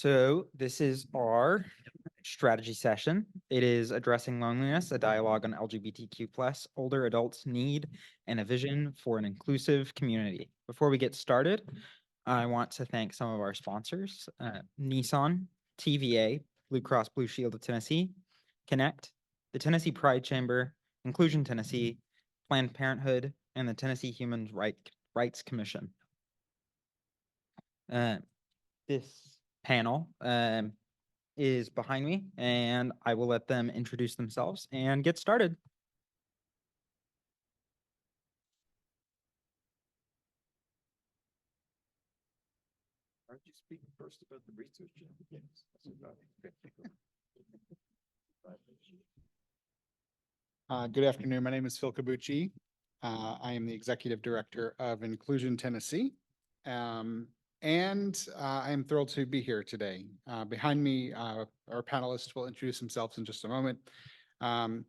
So this is our strategy session. It is addressing loneliness, a dialogue on LGBTQ plus older adults need and a vision for an inclusive community. Before we get started, I want to thank some of our sponsors, Nissan, TVA, Blue Cross Blue Shield of Tennessee, Connect, the Tennessee Pride Chamber, Inclusion Tennessee, Planned Parenthood, and the Tennessee Rights Commission. This panel is behind me, and I will let them introduce themselves and get started. Aren't you speaking first about the research? Yes. Good afternoon. My name is Phil Cobucci. I am the Executive Director of Inclusion Tennessee. I am thrilled to be here today. Behind me, our panelists will introduce themselves in just a moment. And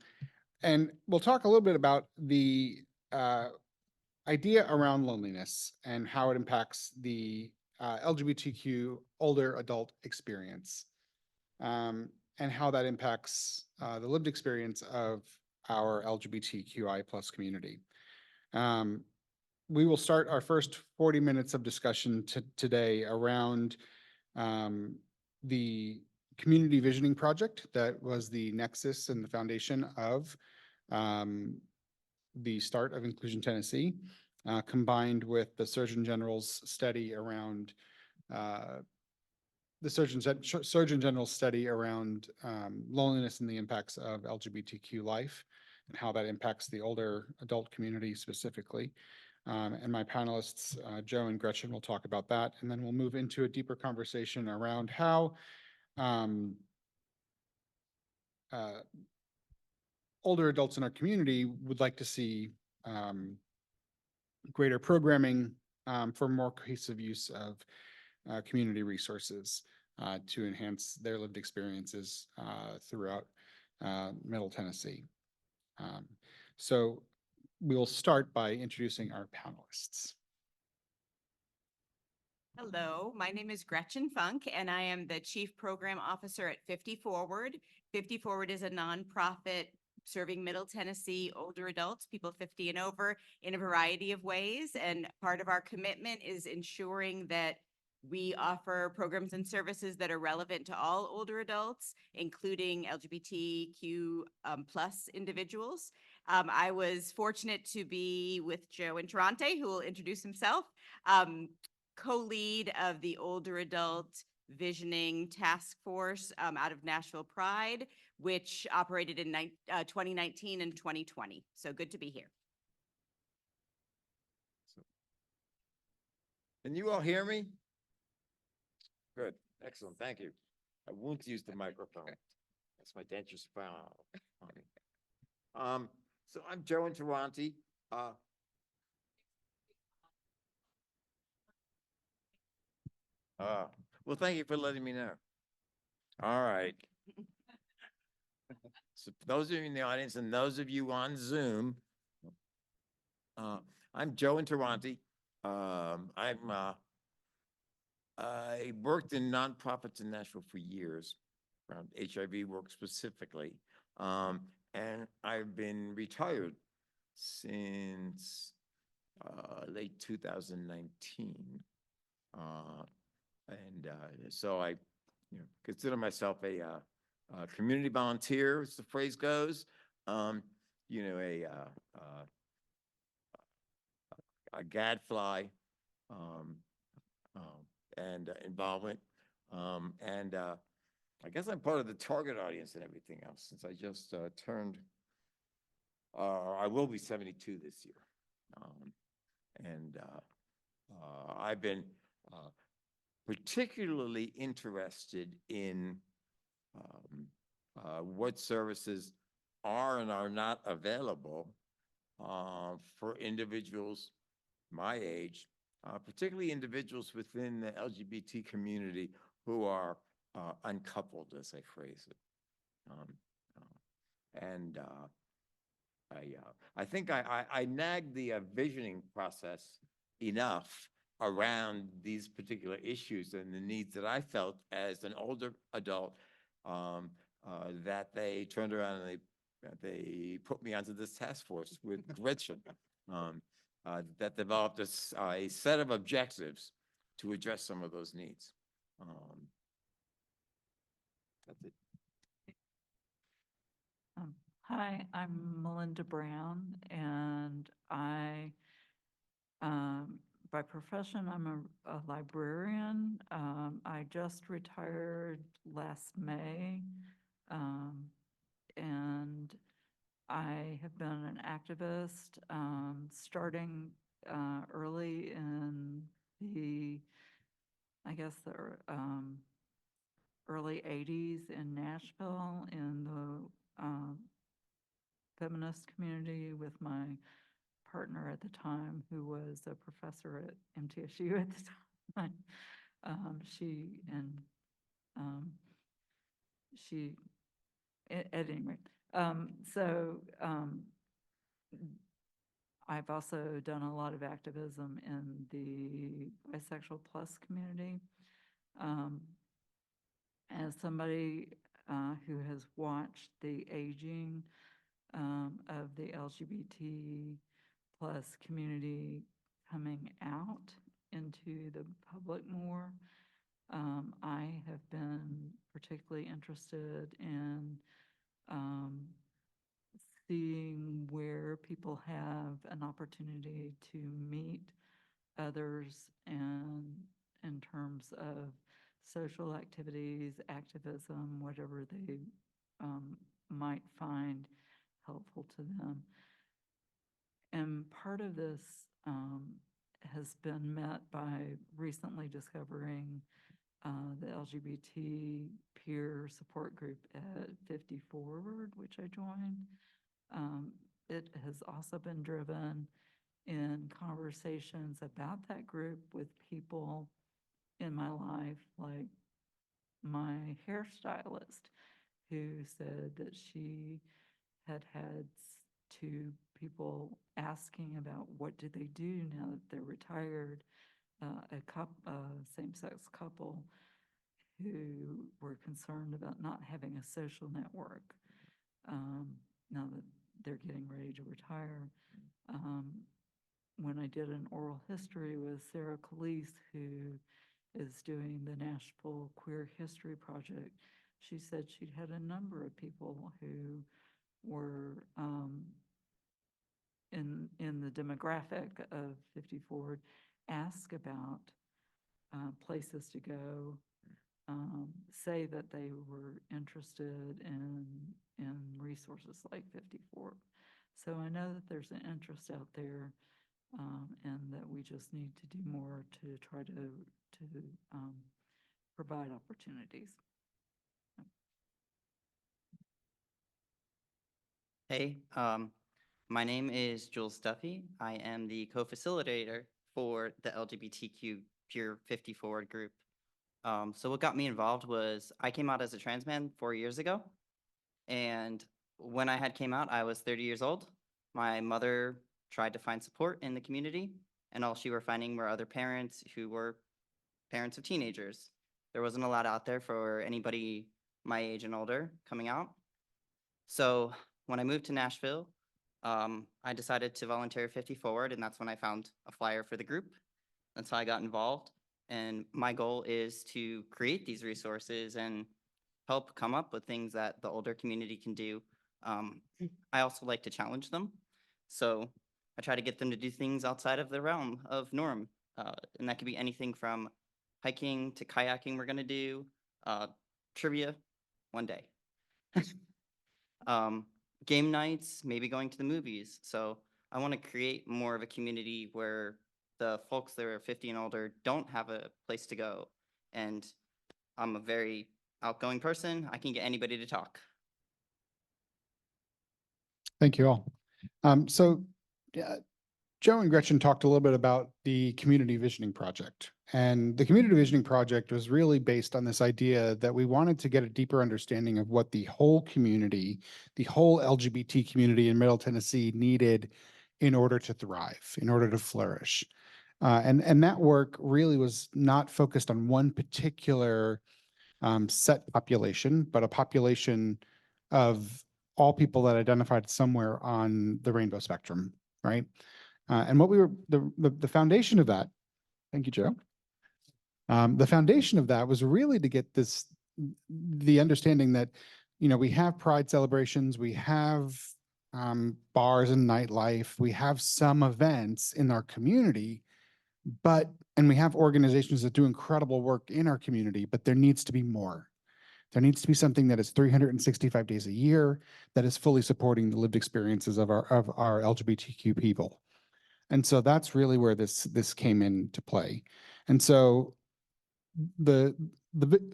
we'll talk a little bit about the idea around loneliness and how it impacts the LGBTQ older adult experience, and how that impacts the lived experience of our LGBTQI plus community. We will start our first 40 minutes of discussion today around the community visioning project that was the nexus and the foundation of the start of Inclusion Tennessee, combined with the Surgeon General's study around loneliness and the impacts of LGBTQ life and how that impacts the older adult community specifically. And my panelists, Joe and Gretchen, will talk about that. And then we'll move into a deeper conversation around how older adults in our community would like to see greater programming for more cohesive use of community resources to enhance their lived experiences throughout Middle Tennessee. So we will start by introducing our panelists. Hello, my name is Gretchen Funk, and I am the Chief Program Officer at 50 Forward. 50 Forward is a nonprofit serving Middle Tennessee older adults, people 50 and over, in a variety of ways. And part of our commitment is ensuring that we offer programs and services that are relevant to all older adults, including LGBTQ plus individuals. I was fortunate to be with Joe Interante, who will introduce himself, co-lead of the Older Adult Visioning Task Force out of Nashville Pride, which operated in 2019 and 2020. So good to be here. Can you all hear me? Good, excellent, thank you. I won't use the microphone. That's my dentures file. So I'm Joe Interante. Well, thank you for letting me know. All right. So for those of you in the audience and those of you on Zoom, I'm Joe Interante. I worked in nonprofits in Nashville for years, around HIV work specifically, and I've been retired since late 2019. So I consider myself a community volunteer, as the phrase goes. A gadfly and involvement. I guess I'm part of the target audience and everything else, since I just turned, I will be 72 this year. I've been particularly interested in what services are and are not available for individuals my age, particularly individuals within the LGBT community who are uncoupled, as I phrase it. I think I nagged the visioning process enough around these particular issues and the needs that I felt as an older adult, that they turned around and they put me onto this task force with Gretchen, that developed a set of objectives to address some of those needs. That's it. Hi, I'm Melinda Brown, and by profession, I'm a librarian. I just retired last May, and I have been an activist, starting early in I guess, the early 80s in Nashville in the feminist community with my partner at the time, who was a professor at MTSU at the time. At any rate, I've also done a lot of activism in the bisexual plus community. As somebody who has watched the aging of the LGBT plus community coming out into the public more, I have been particularly interested in seeing where people have an opportunity to meet others and in terms of social activities, activism, whatever they might find helpful to them. And part of this has been met by recently discovering the LGBT peer support group at 50 Forward, which I joined. It has also been driven in conversations about that group with people in my life, like my hairstylist, who said that she had two people asking about what do they do now that they're retired, a same-sex couple who were concerned about not having a social network now that they're getting ready to retire. When I did an oral history with Sarah Calise, who is doing the Nashville Queer History Project, she said she'd had a number of people who were in the demographic of 50 Forward ask about places to go, say that they were interested in resources like 50 Forward. So I know that there's an interest out there, and that we just need to do more to try to provide opportunities. Hey, my name is Jules Duffy. I am the co-facilitator for the LGBTQ Peer 50 Forward group. So what got me involved was I came out as a trans man 4 years ago. And when I had came out, I was 30 years old. My mother tried to find support in the community, and all she were finding were other parents who were parents of teenagers. There wasn't a lot out there for anybody my age and older coming out. So when I moved to Nashville, I decided to volunteer 50 Forward, and that's when I found a flyer for the group. That's how I got involved. And my goal is to create these resources and help come up with things that the older community can do. I also like to challenge them. So I try to get them to do things outside of the realm of norm. And that could be anything from hiking to kayaking we're gonna do, trivia one day. Game nights, maybe going to the movies. So I want to create more of a community where the folks that are 50 and older don't have a place to go. And I'm a very outgoing person. I can get anybody to talk. Thank you all. Joe and Gretchen talked a little bit about the Community Visioning Project. And the Community Visioning Project was really based on this idea that we wanted to get a deeper understanding of what the whole community, the whole LGBT community in Middle Tennessee needed in order to thrive, in order to flourish. And that work really was not focused on one particular set population, but a population of all people that identified somewhere on the rainbow spectrum, right? And what we were, the foundation of that, thank you, Joe. The foundation of that was really to get the understanding that, we have pride celebrations, we have bars and nightlife, we have some events in our community, and we have organizations that do incredible work in our community, but there needs to be more. There needs to be something that is 365 days a year that is fully supporting the lived experiences of our LGBTQ people. And so that's really where this came into play. And so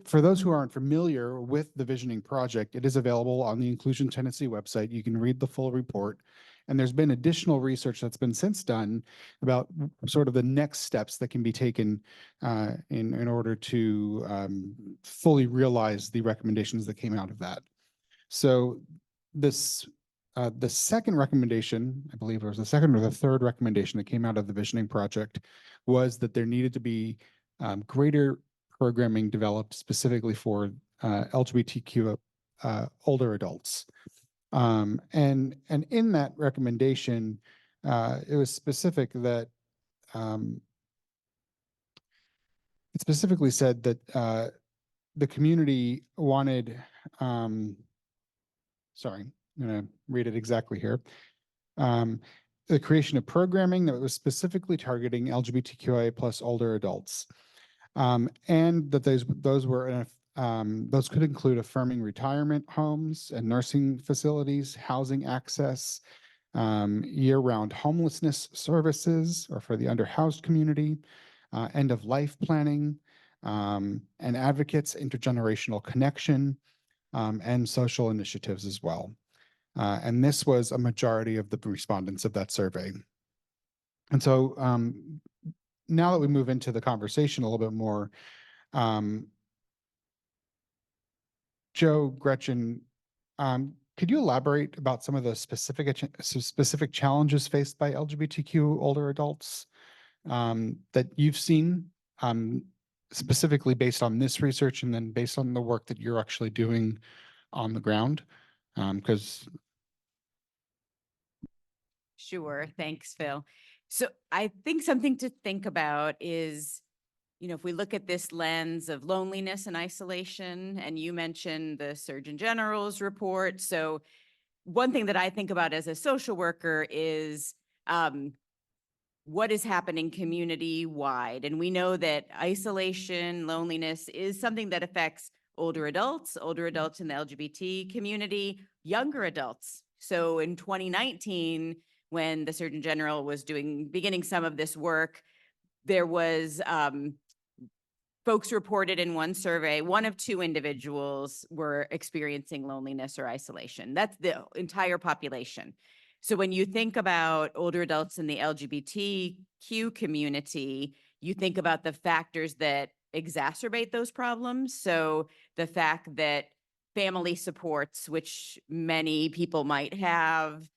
for those who aren't familiar with the Visioning Project, it is available on the Inclusion Tennessee website. You can read the full report. And there's been additional research that's been since done about sort of the next steps that can be taken in order to fully realize the recommendations that came out of that. So the second recommendation, I believe it was the second or the third recommendation that came out of the Visioning Project, was that there needed to be greater programming developed specifically for LGBTQ older adults. And in that recommendation, it was specific that it specifically said that the community wanted, sorry, I'm going to read it exactly here. The creation of programming that was specifically targeting LGBTQIA plus older adults. And that those could include affirming retirement homes and nursing facilities, housing access, year-round homelessness services, or for the underhoused community, end-of-life planning, and advocates, intergenerational connection, and social initiatives as well. And this was a majority of the respondents of that survey. And so now that we move into the conversation a little bit more, Joe, Gretchen, could you elaborate about some of the specific challenges faced by LGBTQ older adults that you've seen, specifically based on this research and then based on the work that you're actually doing on the ground? Because Sure. Thanks, Phil. So I think something to think about is, if we look at this lens of loneliness and isolation, and you mentioned the Surgeon General's report. So one thing that I think about as a social worker is what is happening community-wide. And we know that isolation, loneliness is something that affects older adults in the LGBT community, younger adults. So in 2019, when the Surgeon General was beginning some of this work, there was folks reported in one survey, 1 of 2 individuals were experiencing loneliness or isolation. That's the entire population. So when you think about older adults in the LGBTQ community, you think about the factors that exacerbate those problems. So the fact that family supports, which many people might have,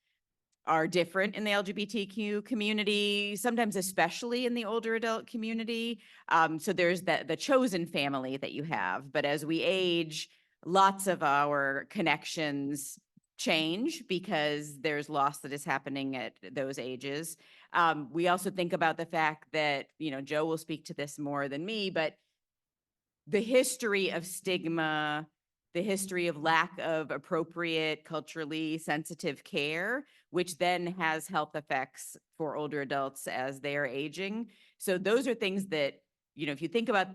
are different in the LGBTQ community, sometimes especially in the older adult community. So there's the chosen family that you have. But as we age, lots of our connections change because there's loss that is happening at those ages. We also think about the fact that, Joe will speak to this more than me, but the history of stigma, the history of lack of appropriate, culturally sensitive care, which then has health effects for older adults as they are aging. So those are things that, if you think about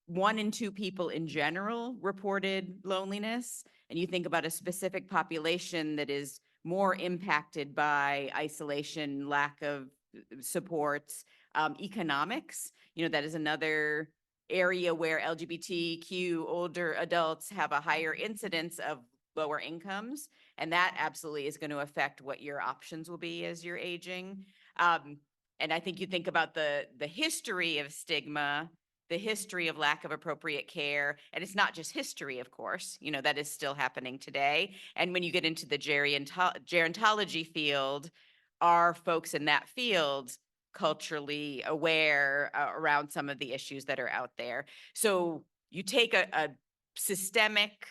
1 in 2 people in general reported loneliness, and you think about a specific population that is more impacted by isolation, lack of supports, economics, that is another area where LGBTQ older adults have a higher incidence of lower incomes. And that absolutely is going to affect what your options will be as you're aging. And I think you think about the history of stigma, the history of lack of appropriate care. And it's not just history, of course, that is still happening today. And when you get into the gerontology field, our folks in that field culturally aware around some of the issues that are out there. So you take a systemic,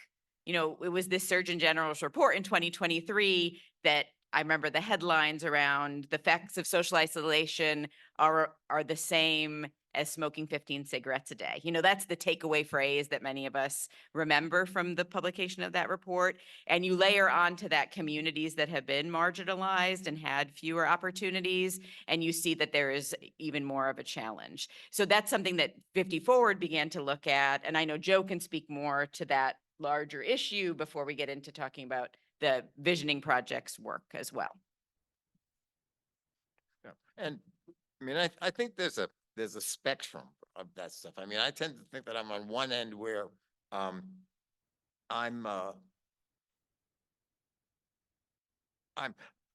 it was this Surgeon General's report in 2023 that I remember the headlines around the effects of social isolation are the same as smoking 15 cigarettes a day. That's the takeaway phrase that many of us remember from the publication of that report. And you layer onto that communities that have been marginalized and had fewer opportunities, and you see that there is even more of a challenge. So that's something that 50 Forward began to look at. And I know Joe can speak more to that larger issue before we get into talking about the visioning project's work as well. Yeah. And I mean, I think there's a spectrum of that stuff. I mean, I tend to think that I'm on one end where I'm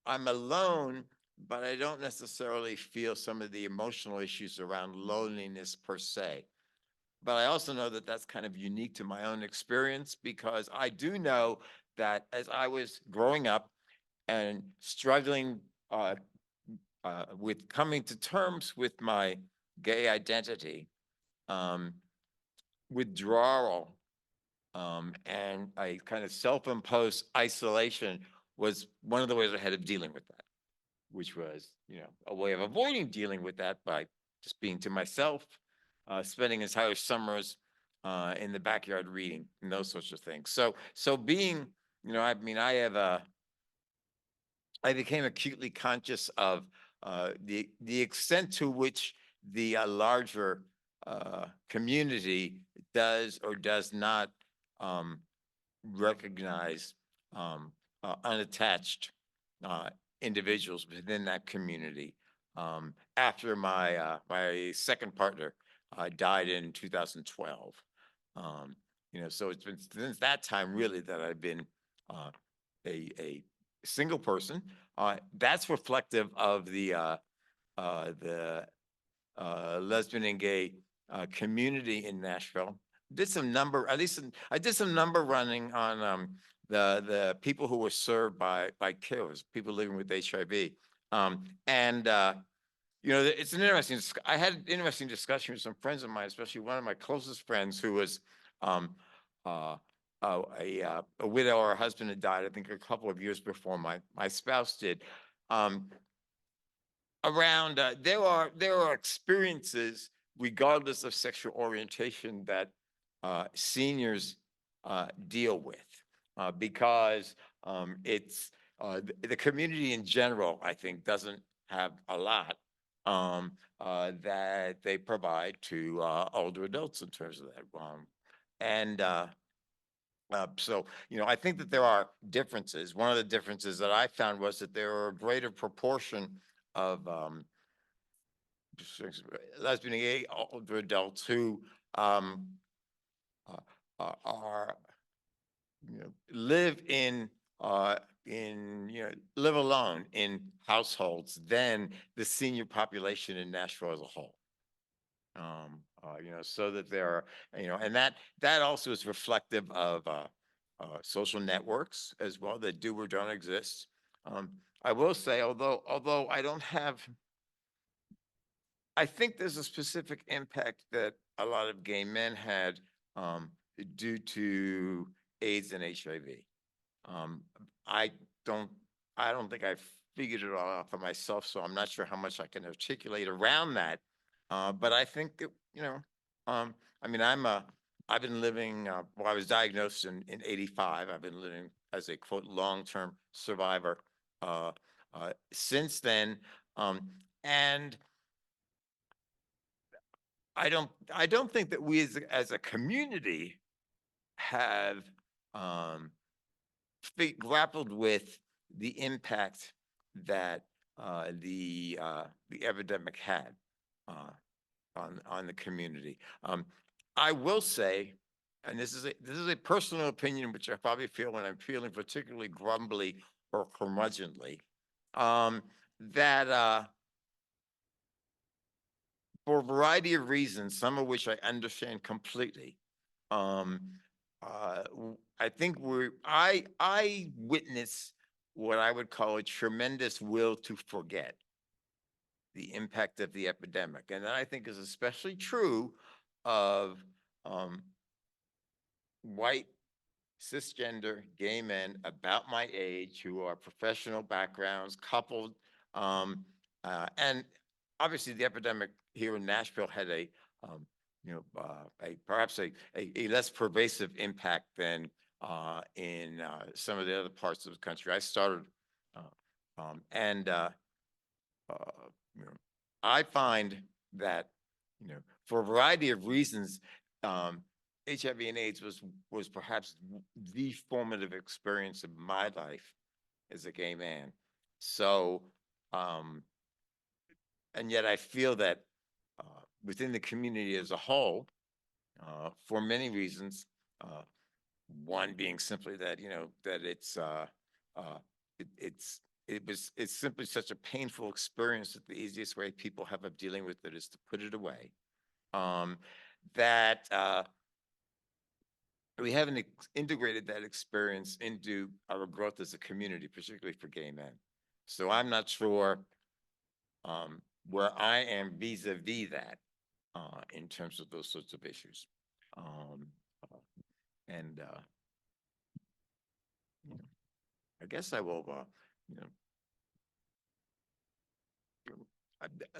I'm alone, but I don't necessarily feel some of the emotional issues around loneliness per se. But I also know that that's kind of unique to my own experience, because I do know that as I was growing up and struggling with coming to terms with my gay identity, um, withdrawal, and a kind of self-imposed isolation was one of the ways I had of dealing with that, which was, a way of avoiding dealing with that by just being to myself, spending entire summers in the backyard reading and those sorts of things. So being, I mean, I became acutely conscious of the extent to which the larger community does or does not recognize unattached individuals within that community. After my second partner died in 2012, so it's been since that time really that I've been a single person. That's reflective of the lesbian and gay community in Nashville. I did some number running on the people who were served by killers, people living with HIV. It's an interesting. I had an interesting discussion with some friends of mine, especially one of my closest friends who was a widow. Her husband had died, I think, a couple of years before my spouse did. There are experiences, regardless of sexual orientation, that seniors deal with, because it's the community in general, I think, doesn't have a lot that they provide to older adults in terms of that. So, I think that there are differences. One of the differences that I found was that there are a greater proportion of lesbian and gay older adults who are, live live alone in households than the senior population in Nashville as a whole. So that there are, and that also is reflective of social networks as well that do or don't exist. I will say, although I think there's a specific impact that a lot of gay men had due to AIDS and HIV. I don't think I've figured it all out for myself, so I'm not sure how much I can articulate around that. But I think that, I mean, I've been living, I was diagnosed in 85. I've been living as a quote long-term survivor since then. And I don't think that we as a community have grappled with the impact that the epidemic had on the community. I will say, and this is a personal opinion, which I probably feel when I'm feeling particularly grumbly or curmudgeonly, that for a variety of reasons, some of which I understand completely, I think I witness what I would call a tremendous will to forget. the impact of the epidemic. And that I think is especially true of white cisgender gay men about my age who are professional backgrounds, coupled, and obviously the epidemic here in Nashville had perhaps a less pervasive impact than in some of the other parts of the country. I started, and you know, I find that for a variety of reasons, HIV and AIDS was perhaps the formative experience of my life as a gay man. So, and yet I feel that within the community as a whole, for many reasons, one being simply that that it's simply such a painful experience that the easiest way people have of dealing with it is to put it away. That we haven't integrated that experience into our growth as a community, particularly for gay men. So I'm not sure where I am vis-a-vis that in terms of those sorts of issues. And I guess I will,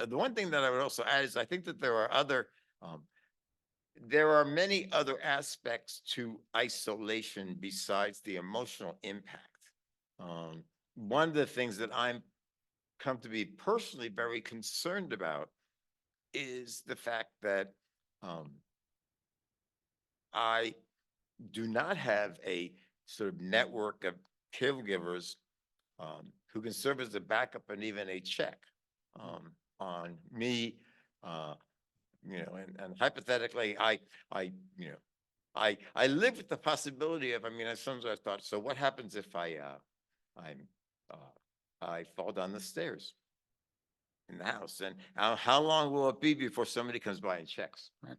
the one thing that I would also add is I think that there are many other aspects to isolation besides the emotional impact. One of the things that I'm come to be personally very concerned about is the fact that I do not have a sort of network of caregivers who can serve as a backup and even a check on me. And hypothetically, I live with the possibility of, sometimes I thought, so what happens if I fall down the stairs in the house, and how long will it be before somebody comes by and checks? Right.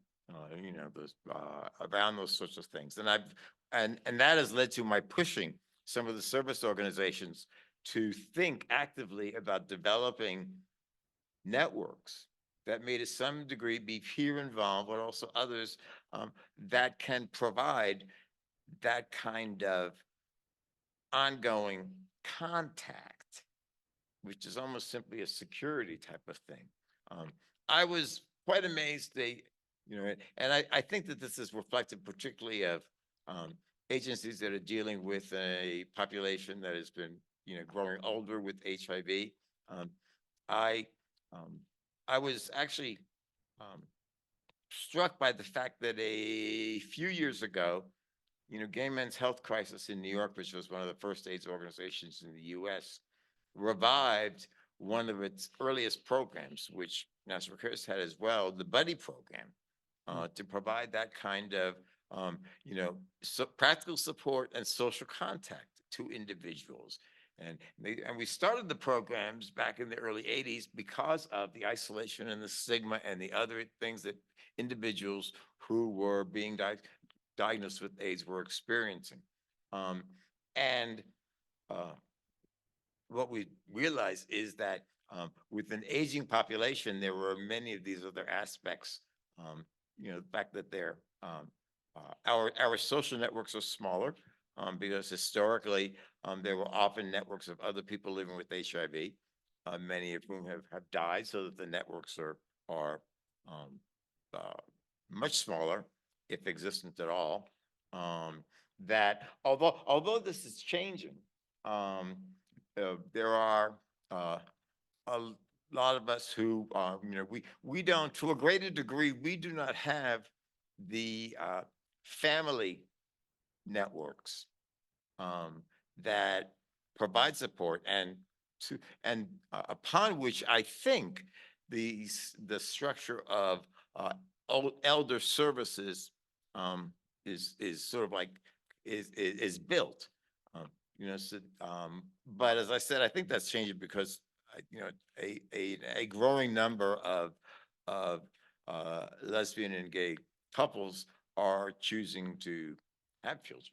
Those around those sorts of things, and that has led to my pushing some of the service organizations to think actively about developing networks that may to some degree be peer involved, but also others that can provide that kind of ongoing contact, which is almost simply a security type of thing. I was quite amazed and I think that this is reflective particularly of agencies that are dealing with a population that has been growing older with HIV. I was actually struck by the fact that a few years ago, Gay Men's Health Crisis in New York, which was one of the first AIDS organizations in the U.S., revived one of its earliest programs, which National Care has had as well, the Buddy Program, to provide that kind of, practical support and social contact to individuals. And we started the programs back in the early 80s because of the isolation and the stigma and the other things that individuals who were being diagnosed with AIDS were experiencing. What we realized is that with an aging population, there were many of these other aspects. The fact that our social networks are smaller because historically there were often networks of other people living with HIV, many of whom have died, so that the networks are much smaller, if existent at all. That although this is changing, there are a lot of us who, we don't, to a greater degree, we do not have the family networks that provide support and upon which I think the structure of elder services is sort of like is built. But as I said, I think that's changing because a growing number of lesbian and gay couples are choosing to have children.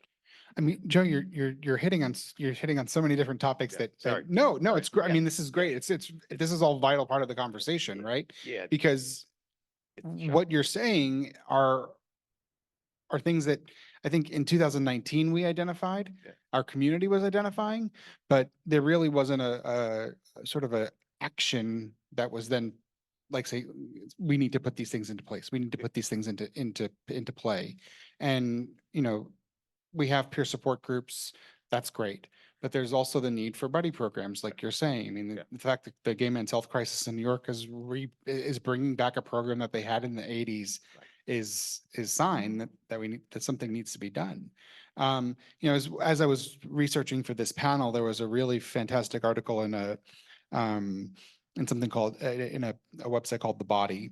I mean, Joe, you're hitting on, you're hitting on so many different topics Yeah, that, sorry. no, Sorry. it's great. I Yeah. mean, this is great. This is all vital part of the conversation, right? Yeah. Because what you're saying are things that I think in 2019 we identified, Yeah. our community was identifying, but there really wasn't a sort of a action that was then like, say, we need to put these things into place. We need to put these things into play. And, we have peer support groups. That's great. But there's also the need for buddy programs, like you're saying. I mean, Yeah. the fact that the Gay Men's Health Crisis in New York is bringing back a program that they had in the 80s Right. is sign that something needs to be done. As I was researching for this panel, there was a really fantastic article in something called in a website called The Body.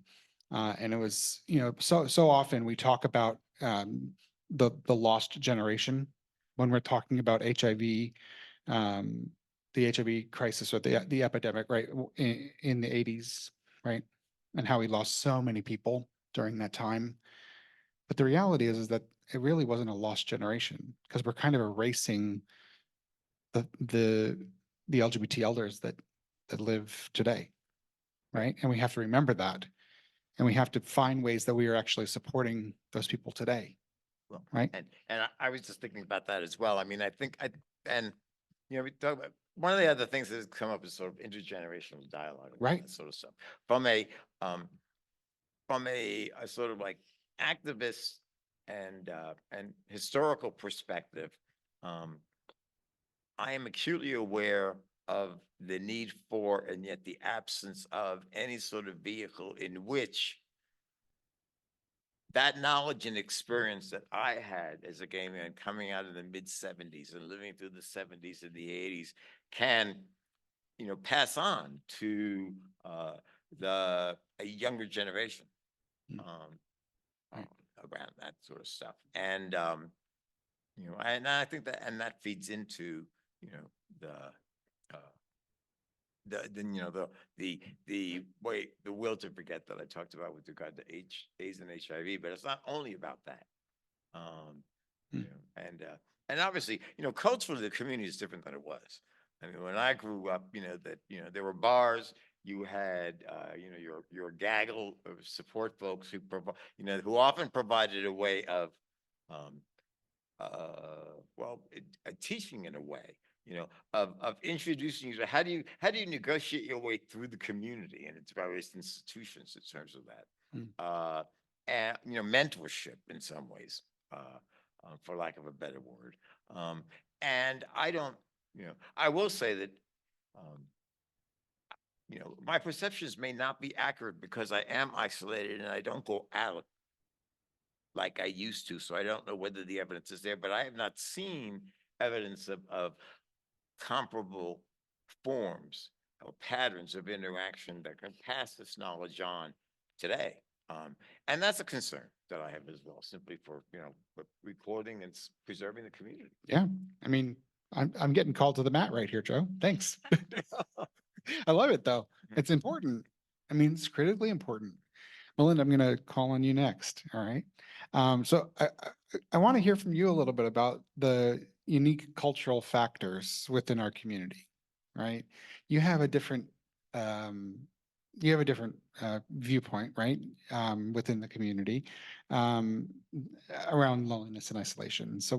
And it was, so often we talk about the lost generation when we're talking about HIV, the HIV crisis or the epidemic, right, in the 80s, right? And how we lost so many people during that time. But the reality is that it really wasn't a lost generation because we're kind of erasing the LGBT elders that live today, right? And we have to remember that. And we have to find ways that we are actually supporting those people today. Well, right? And I was just thinking about that as well. I mean, I think and we talk about one of the other things that has come up is sort of intergenerational dialogue, and Right. that sort of stuff. From a sort of like activist and historical perspective, I am acutely aware of the need for and yet the absence of any sort of vehicle in which that knowledge and experience that I had as a gay man coming out of the mid-70s and living through the 70s and the 80s can, pass on to a younger generation Mm. Right. around that sort of stuff. And and I think that feeds into, the uh, the will to forget that I talked about with regard to AIDS and HIV, but it's not only about that. Hmm. And obviously, culturally, the community is different than it was. I mean, when I grew up, there were bars. You had, your gaggle of support folks who often provided a way of, um, teaching in a way, of introducing you to how do you negotiate your way through the community and its various institutions in terms of that, Mm. and mentorship in some ways, for lack of a better word. And I don't, I will say that, um, my perceptions may not be accurate because I am isolated and I don't go out like I used to. So I don't know whether the evidence is there, but I have not seen evidence of comparable forms or patterns of interaction that can pass this knowledge on today. And that's a concern that I have as well, simply for, recording and preserving the community. Yeah. I mean, I'm getting called to the mat right here, Joe. Thanks. I love it though. It's important. I mean, it's critically important. Melinda, I'm going to call on you next. All right. So I want to hear from you a little bit about the unique cultural factors within our community, right? You have a different, um, viewpoint, right? Within the community, um, around loneliness and isolation. So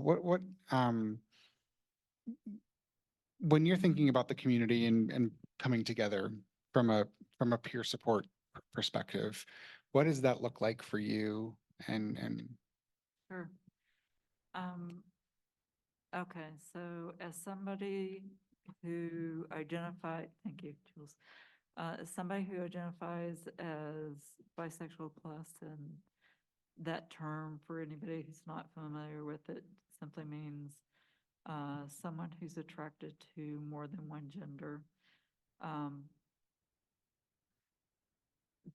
when you're thinking about the community and coming together from a peer support perspective, what does that look like for you? And Sure. Okay, so as somebody who thank you, Jules. As somebody who identifies as bisexual plus, and that term, for anybody who's not familiar with it, simply means someone who's attracted to more than one gender.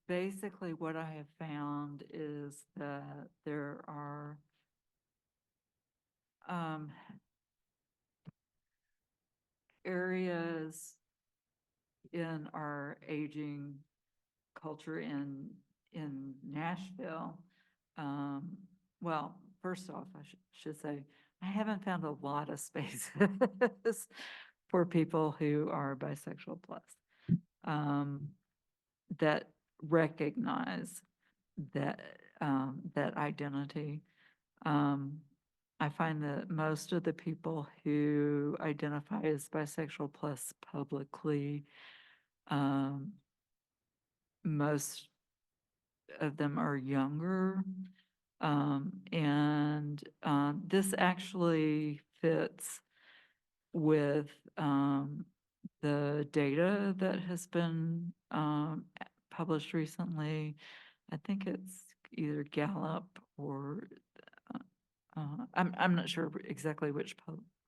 Basically, what I have found is that there are areas in our aging culture in Nashville, well, first off, I should say, I haven't found a lot of spaces for people who are bisexual plus, that recognize that identity. I find that most of the people who identify as bisexual plus publicly, most of them are younger. This actually fits with the data that has been published recently. I think it's either Gallup or I'm not sure exactly which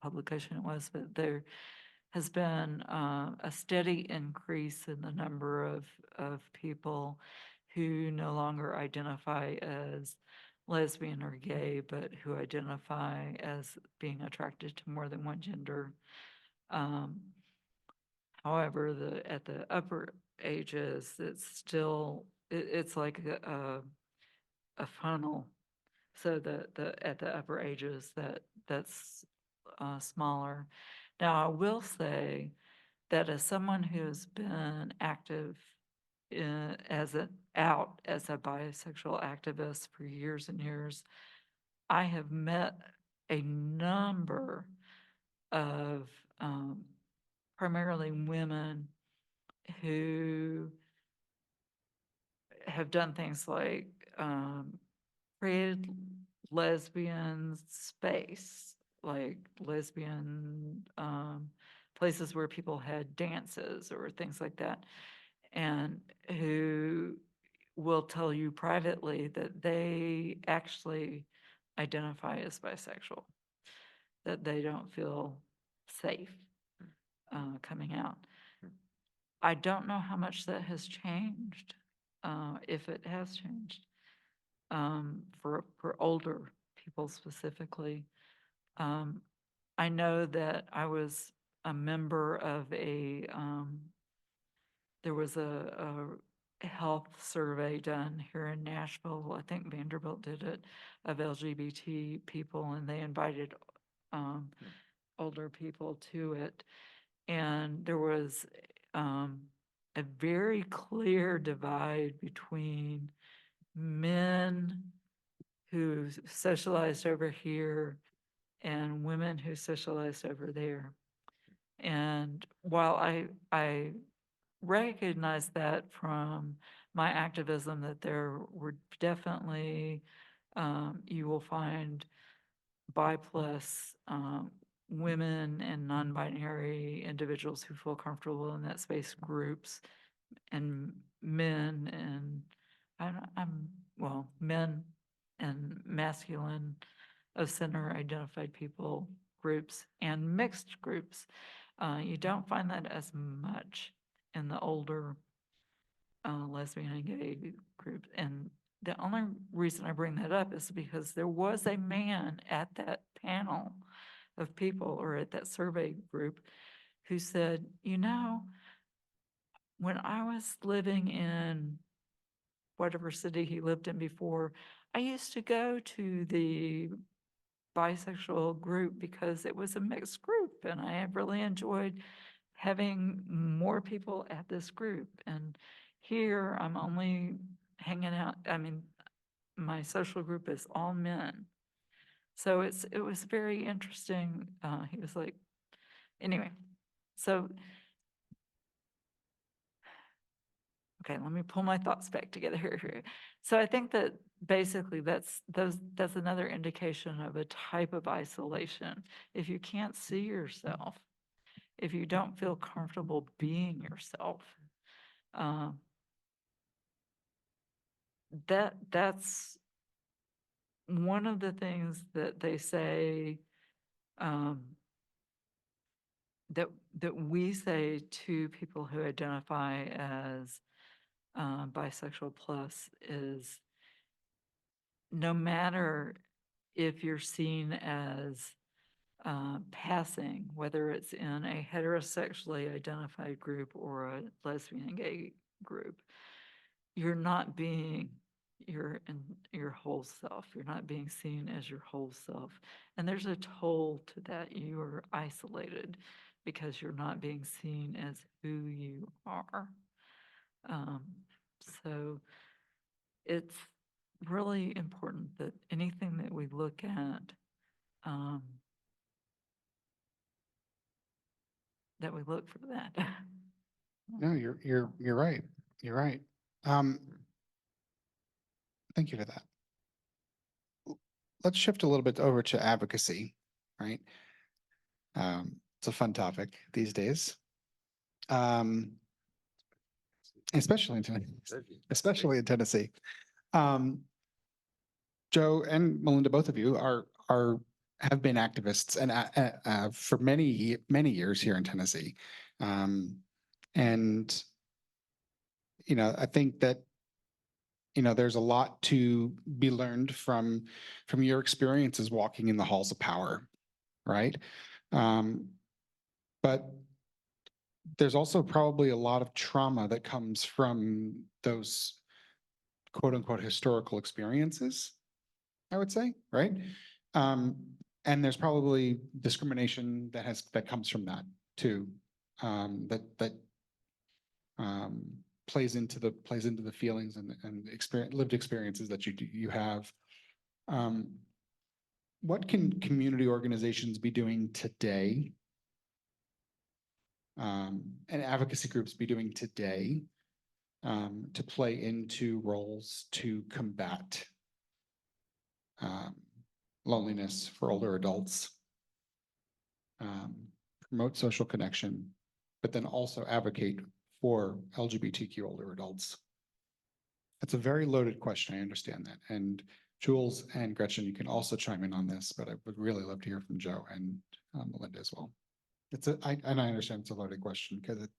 publication it was, but there has been a steady increase in the number of people who no longer identify as lesbian or gay, but who identify as being attracted to more than one gender. However, at the upper ages, it's still, it's like a funnel. So at the upper ages, that's smaller. Now, I will say that as someone who's been active out as a bisexual activist for years and years, I have met a number of primarily women who have done things like created lesbian space, like lesbian places where people had dances or things like that, and who will tell you privately that they actually identify as bisexual, that they don't feel safe coming out. I don't know how much that has changed, if it has changed, for older people specifically. I know that I was a member of there was a health survey done here in Nashville. I think Vanderbilt did it, of LGBT people, and they invited older people to it. And there was a very clear divide between men who socialized over here and women who socialized over there. And while I recognize that from my activism, that there were definitely, you will find bi plus women and non-binary individuals who feel comfortable in that space, groups, and men and men and masculine of center identified people groups and mixed groups. You don't find that as much in the older lesbian and gay group. And the only reason I bring that up is because there was a man at that panel of people, or at that survey group, who said, when I was living in whatever city he lived in before, I used to go to the bisexual group because it was a mixed group, and I have really enjoyed having more people at this group. And here I'm only hanging out. I mean, my social group is all men. So it was very interesting. He was like, anyway, so, okay, let me pull my thoughts back together here. So I think that basically that's another indication of a type of isolation. If you can't see yourself, if you don't feel comfortable being yourself, that's one of the things that they say, that we say to people who identify as bisexual plus is, no matter if you're seen as passing, whether it's in a heterosexually identified group or a lesbian and gay group, you're not being your whole self. You're not being seen as your whole self. And there's a toll to that. You are isolated because you're not being seen as who you are. Um, so it's really important that anything that we look at, um, that we look for that. No, you're right. You're right. Thank you for that. Let's shift a little bit over to advocacy, right? It's a fun topic these days. Especially in especially in Tennessee. Joe and Melinda, both of you have been activists and for many years here in Tennessee. And I think that there's a lot to be learned from your experiences walking in the halls of power, right? But there's also probably a lot of trauma that comes from those quote unquote historical experiences, I would say, right? And there's probably discrimination that comes from that too, that plays into the feelings and lived experiences that you have. What can community organizations be doing today, and advocacy groups be doing today, to play into roles to combat loneliness for older adults, promote social connection, but then also advocate for LGBTQ older adults? That's a very loaded question. I understand that. And Jules and Gretchen, you can also chime in on this, but I would really love to hear from Joe and Melinda as well. And I understand it's a loaded question because it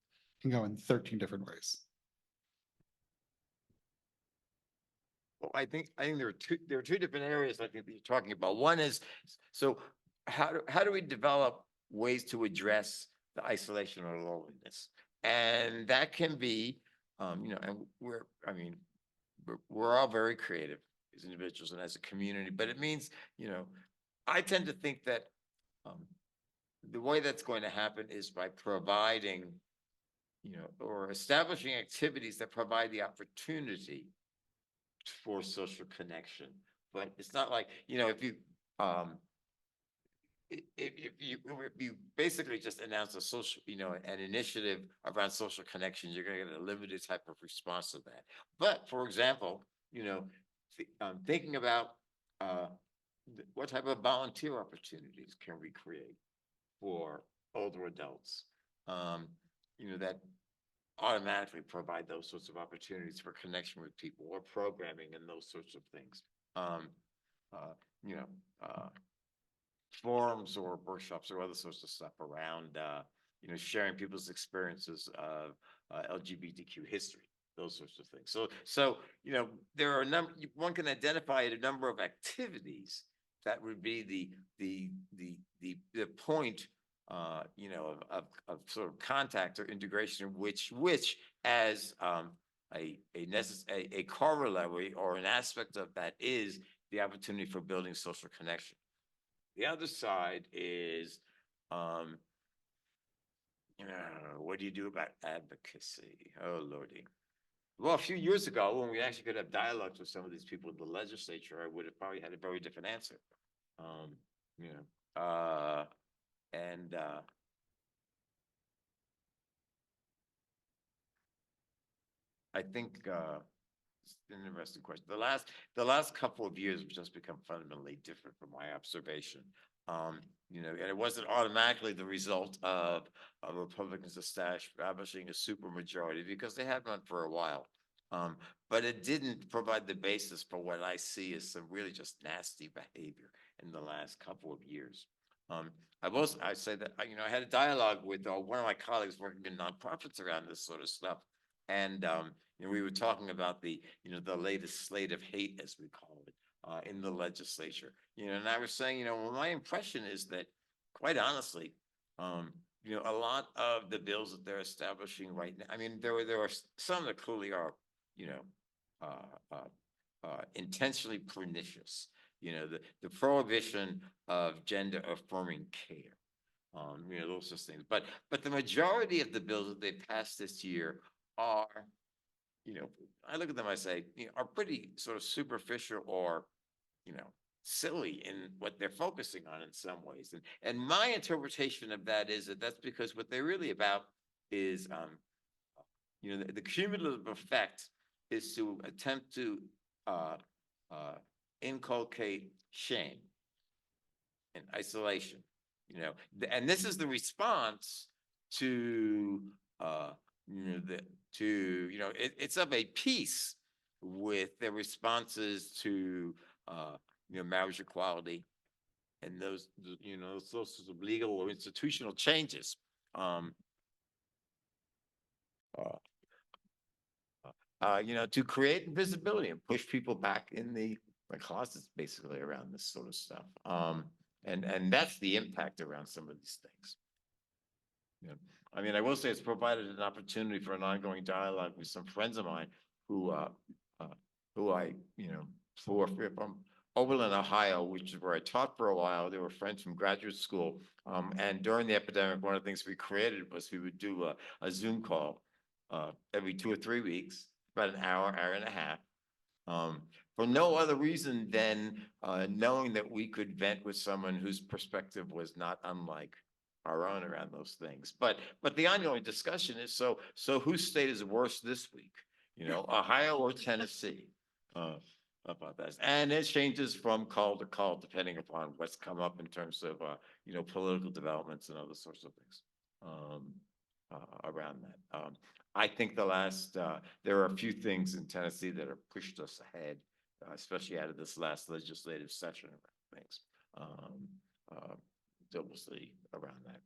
can go in 13 different ways. Well, I think there are two different areas I think that you're talking about. One is, so how do we develop ways to address the isolation or loneliness? And that can be, and we're all very creative as individuals and as a community, but it means, I tend to think that the way that's going to happen is by providing, or establishing activities that provide the opportunity for social connection. But it's not like, if you basically just announce a social, an initiative around social connection, you're going to get a limited type of response to that. But for example, thinking about what type of volunteer opportunities can we create for older adults, that automatically provide those sorts of opportunities for connection with people, or programming and those sorts of things. Forums or workshops or other sorts of stuff around, sharing people's experiences of LGBTQ history, those sorts of things. So there are one can identify a number of activities that would be the point, of sort of contact or integration, which as a corollary or an aspect of that is the opportunity for building social connection. The other side is, what do you do about advocacy? Oh, Lordy. Well, a few years ago, when we actually could have dialogues with some of these people in the legislature, I would have probably had a very different answer. I think it's an interesting question. The last couple of years have just become fundamentally different from my observation. And it wasn't automatically the result of Republicans establishing a supermajority, because they had one for a while. But it didn't provide the basis for what I see as some really just nasty behavior in the last couple of years. I say that I had a dialogue with one of my colleagues working in nonprofits around this sort of stuff, and we were talking about the latest slate of hate, as we call it, in the legislature. And I was saying, well, my impression is that, quite honestly, a lot of the bills that they're establishing right now, I mean, there are some that clearly are, intentionally pernicious. The prohibition of gender affirming care. Those sorts of things. But the majority of the bills that they passed this year are, I look at them, I say, are pretty sort of superficial or, silly in what they're focusing on in some ways. And my interpretation of that is that that's because what they're really about is, the cumulative effect is to attempt to uh, inculcate shame and isolation. And this is the response to it's of a piece with their responses to marriage equality and those sorts of legal or institutional changes. To create visibility and push people back in the closets, basically, around this sort of stuff. And that's the impact around some of these things. I will say it's provided an opportunity for an ongoing dialogue with some friends of mine who I, who are from Oberlin, Ohio, which is where I taught for a while. They were friends from graduate school. And during the epidemic, one of the things we created was we would do a Zoom call every 2 or 3 weeks, about an hour and a half, for no other reason than knowing that we could vent with someone whose perspective was not unlike our own around those things. But the ongoing discussion is, so whose state is worse this week? Ohio or Tennessee? About that. And it changes from call to call, depending upon what's come up in terms of, political developments and other sorts of things around that. I think there are a few things in Tennessee that have pushed us ahead, especially out of this last legislative session around things. Obviously around that.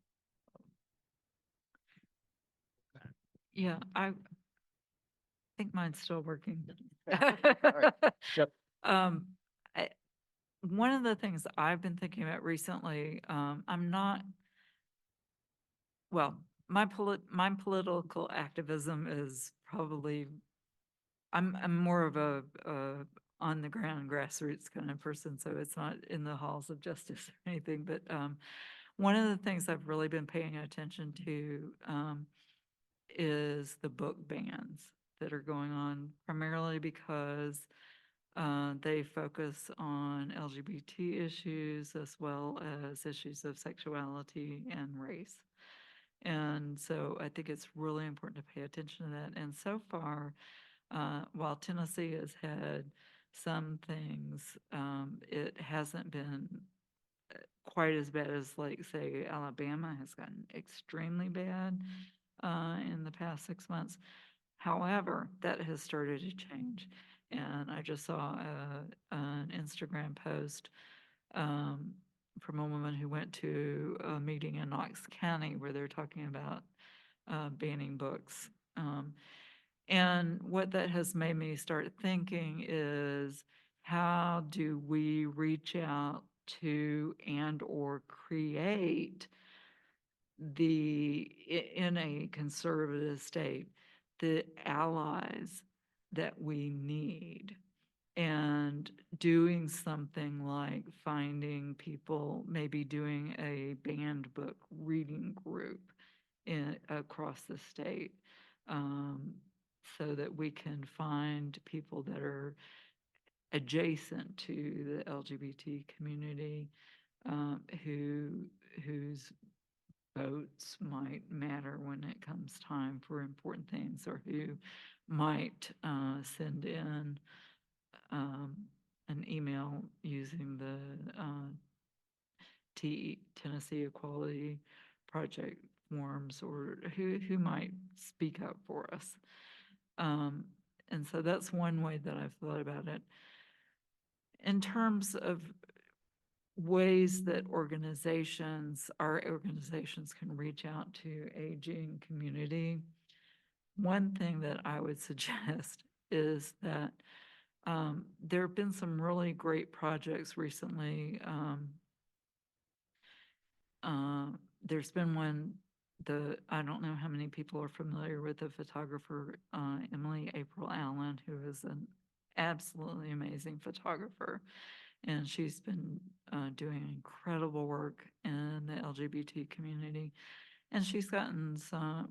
Yeah, I think mine's still working. Yep. I- One of the things I've been thinking about recently, my political activism is probably, I'm more of a on the ground grassroots kind of person, so it's not in the halls of justice or anything, but one of the things I've really been paying attention to is the book bans that are going on, primarily because they focus on LGBT issues as well as issues of sexuality and race. And so I think it's really important to pay attention to that. And so far, while Tennessee has had some things, it hasn't been quite as bad as, like, say, Alabama has gotten extremely bad in the past 6 months. However, that has started to change. And I just saw an Instagram post from a woman who went to a meeting in Knox County where they're talking about banning books. And what that has made me start thinking is, how do we reach out to and or create in a conservative state, the allies that we need, and doing something like finding people, maybe doing a banned book reading group across the state, so that we can find people that are adjacent to the LGBT community, whose votes might matter when it comes time for important things, or who might send in an email using the Tennessee Equality Project forms, or who might speak up for us. And so that's one way that I've thought about it. In terms of ways that our organizations can reach out to aging community, one thing that I would suggest is that there have been some really great projects recently. There's been one, I don't know how many people are familiar with the photographer Emily April Allen, who is an absolutely amazing photographer. And she's been doing incredible work in the LGBT community. And she's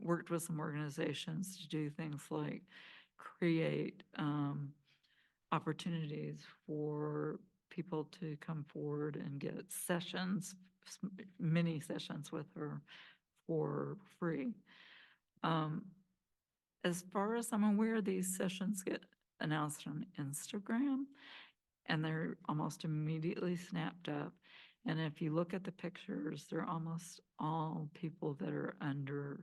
worked with some organizations to do things like create opportunities for people to come forward and get sessions, mini sessions with her for free. As far as I'm aware, these sessions get announced on Instagram and they're almost immediately snapped up. And if you look at the pictures, they're almost all people that are under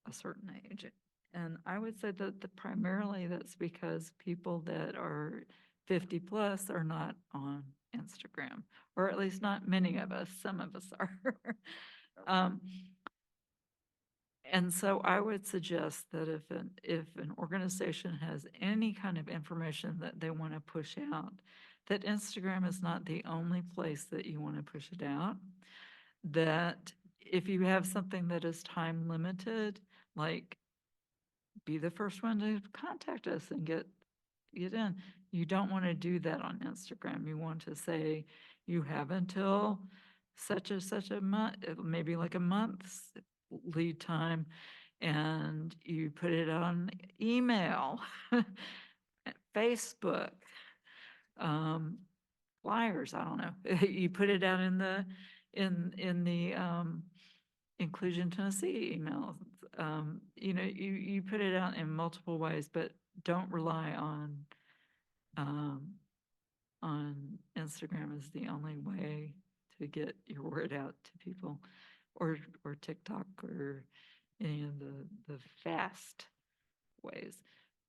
a certain age. And I would say that primarily that's because people that are 50 plus are not on Instagram, or at least not many of us. Some of us are. um, and so I would suggest that if an organization has any kind of information that they want to push out, that Instagram is not the only place that you want to push it out. That if you have something that is time limited, like be the first one to contact us and get in. You don't want to do that on Instagram. You want to say you have until such a month, maybe like a month's lead time, and you put it on email, Facebook, flyers. I don't know. You put it out in the Inclusion Tennessee emails. You put it out in multiple ways, but don't rely on Instagram as the only way to get your word out to people, or TikTok, or any of the fast ways.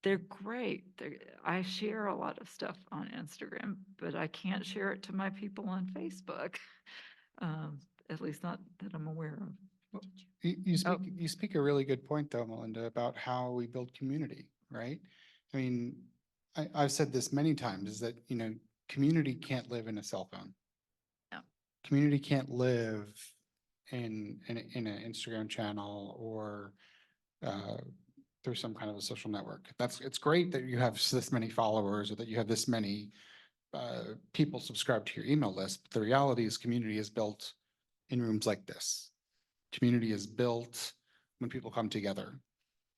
They're great. I share a lot of stuff on Instagram, but I can't share it to my people on Facebook. At least not that I'm aware of. You speak a really good point though, Melinda, about how we build community, right? I mean, I've said this many times, is that, community can't live in a cell phone. No. Community can't live in an Instagram channel or through some kind of a social network. It's great that you have this many followers or that you have this many people subscribed to your email list. But the reality is community is built in rooms like this. Community is built when people come together,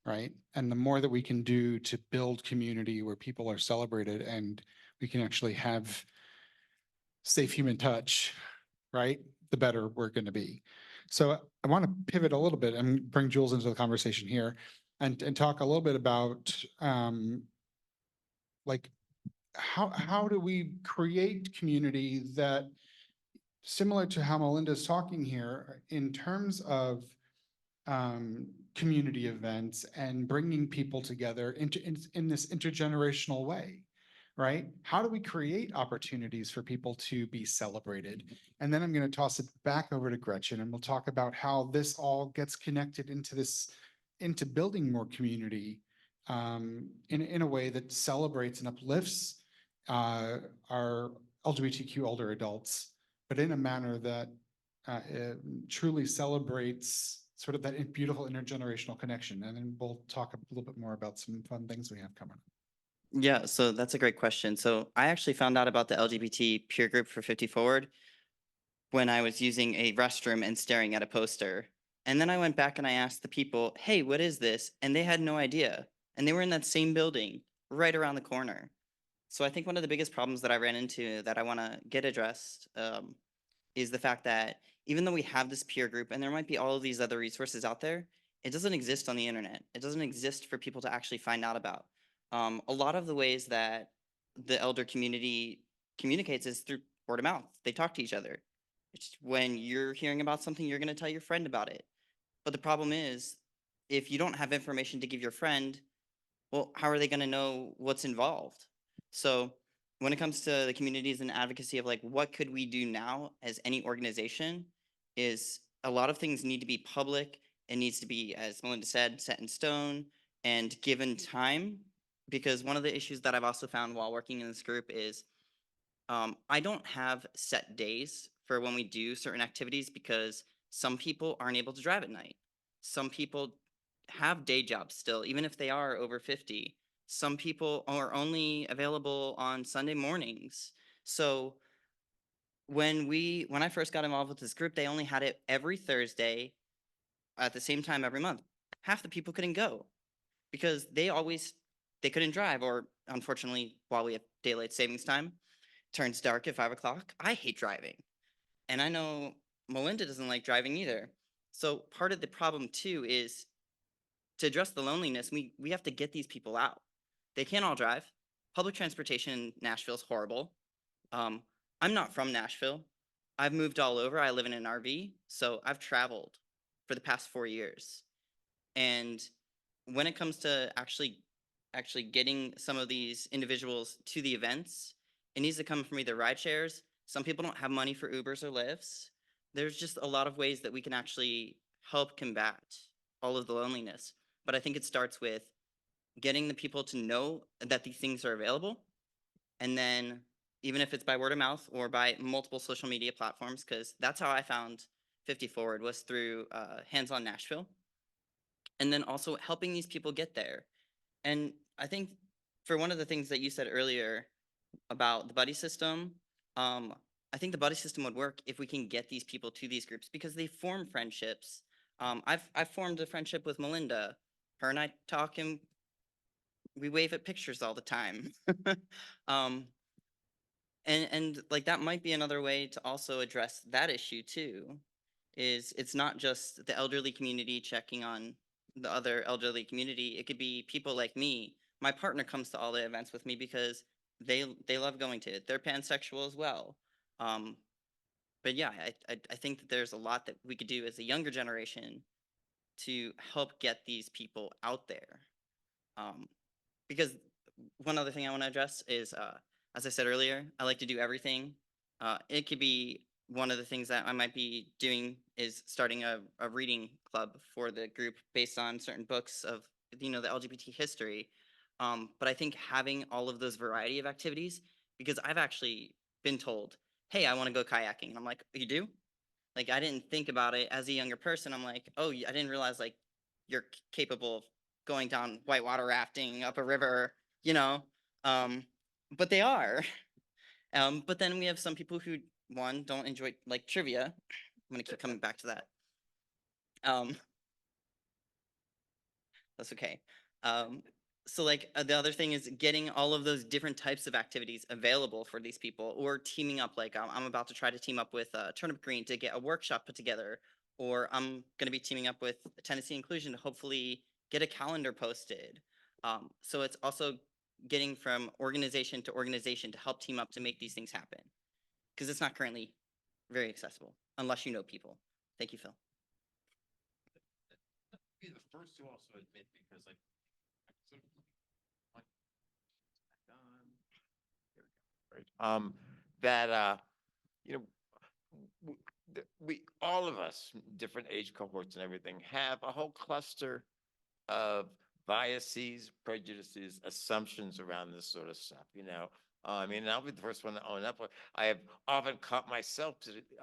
right? And the more that we can do to build community where people are celebrated and we can actually have safe human touch, right? The better we're going to be. So I want to pivot a little bit and bring Jules into the conversation here and talk a little bit about like how do we create community that, similar to how Melinda's talking here, in terms of community events and bringing people together in this intergenerational way, right? How do we create opportunities for people to be celebrated? And then I'm going to toss it back over to Gretchen and we'll talk about how this all gets connected into building more community in a way that celebrates and uplifts our LGBTQ older adults, but in a manner that truly celebrates sort of that beautiful intergenerational connection. And then we'll talk a little bit more about some fun things we have coming up. Yeah, so that's a great question. So I actually found out about the LGBT peer group for 50 Forward when I was using a restroom and staring at a poster. And then I went back and I asked the people, hey, what is this? And they had no idea. And they were in that same building right around the corner. So I think one of the biggest problems that I ran into that I want to get addressed is the fact that even though we have this peer group and there might be all of these other resources out there, it doesn't exist on the internet. It doesn't exist for people to actually find out about. A lot of the ways that the elder community communicates is through word of mouth. They talk to each other. It's when you're hearing about something, you're going to tell your friend about it. But the problem is, if you don't have information to give your friend, well, how are they going to know what's involved? So when it comes to the communities and advocacy of like, what could we do now as any organization, is a lot of things need to be public. It needs to be, as Melinda said, set in stone and given time. Because one of the issues that I've also found while working in this group is I don't have set days for when we do certain activities because some people aren't able to drive at night. Some people have day jobs still, even if they are over 50. Some people are only available on Sunday mornings. So when I first got involved with this group, they only had it every Thursday at the same time every month. Half the people couldn't go because they couldn't drive, or unfortunately, while we have daylight savings time, turns dark at 5 o'clock. I hate driving. And I know Melinda doesn't like driving either. So part of the problem too is to address the loneliness, we have to get these people out. They can't all drive. Public transportation in Nashville is horrible. Um, I'm not from Nashville. I've moved all over. I live in an RV, so I've traveled for the past 4 years. And when it comes to actually getting some of these individuals to the events, it needs to come from either ride shares. Some people don't have money for Ubers or Lyfts. There's just a lot of ways that we can actually help combat all of the loneliness. But I think it starts with getting the people to know that these things are available. And then even if it's by word of mouth or by multiple social media platforms, because that's how I found 50 Forward was through Hands on Nashville. And then also helping these people get there. And I think for one of the things that you said earlier about the buddy system, I think the buddy system would work if we can get these people to these groups because they form friendships. I've formed a friendship with Melinda. Her and I talk and we wave at pictures all the time. um, and like that might be another way to also address that issue too. Is it's not just the elderly community checking on the other elderly community. It could be people like me. My partner comes to all the events with me because they love going to it. They're pansexual as well. Um, but yeah, I think that there's a lot that we could do as a younger generation to help get these people out there. Um, because one other thing I want to address is, as I said earlier, I like to do everything. It could be one of the things that I might be doing is starting a reading club for the group based on certain books of the LGBT history. But I think having all of those variety of activities, because I've actually been told, "Hey, I want to go kayaking," and I'm like, "You do?" Like I didn't think about it as a younger person. I'm like, "Oh, I didn't realize like you're capable of going down whitewater rafting up a river, you know." Um, but they are. But then we have some people who don't enjoy like trivia. I'm gonna keep coming back to that. Um, that's okay. Um, so like the other thing is getting all of those different types of activities available for these people, or teaming up. Like I'm about to try to team up with Turnip Green to get a workshop put together, or I'm gonna be teaming up with Tennessee Inclusion to hopefully get a calendar posted. So it's also getting from organization to organization to help team up to make these things happen, because it's not currently very accessible unless you know people. Thank you, Phil. Be the first to also admit because like that you know we all of us different age cohorts and everything have a whole cluster of biases, prejudices, assumptions around this sort of stuff. I mean, I'll be the first one to own up. I have often caught myself,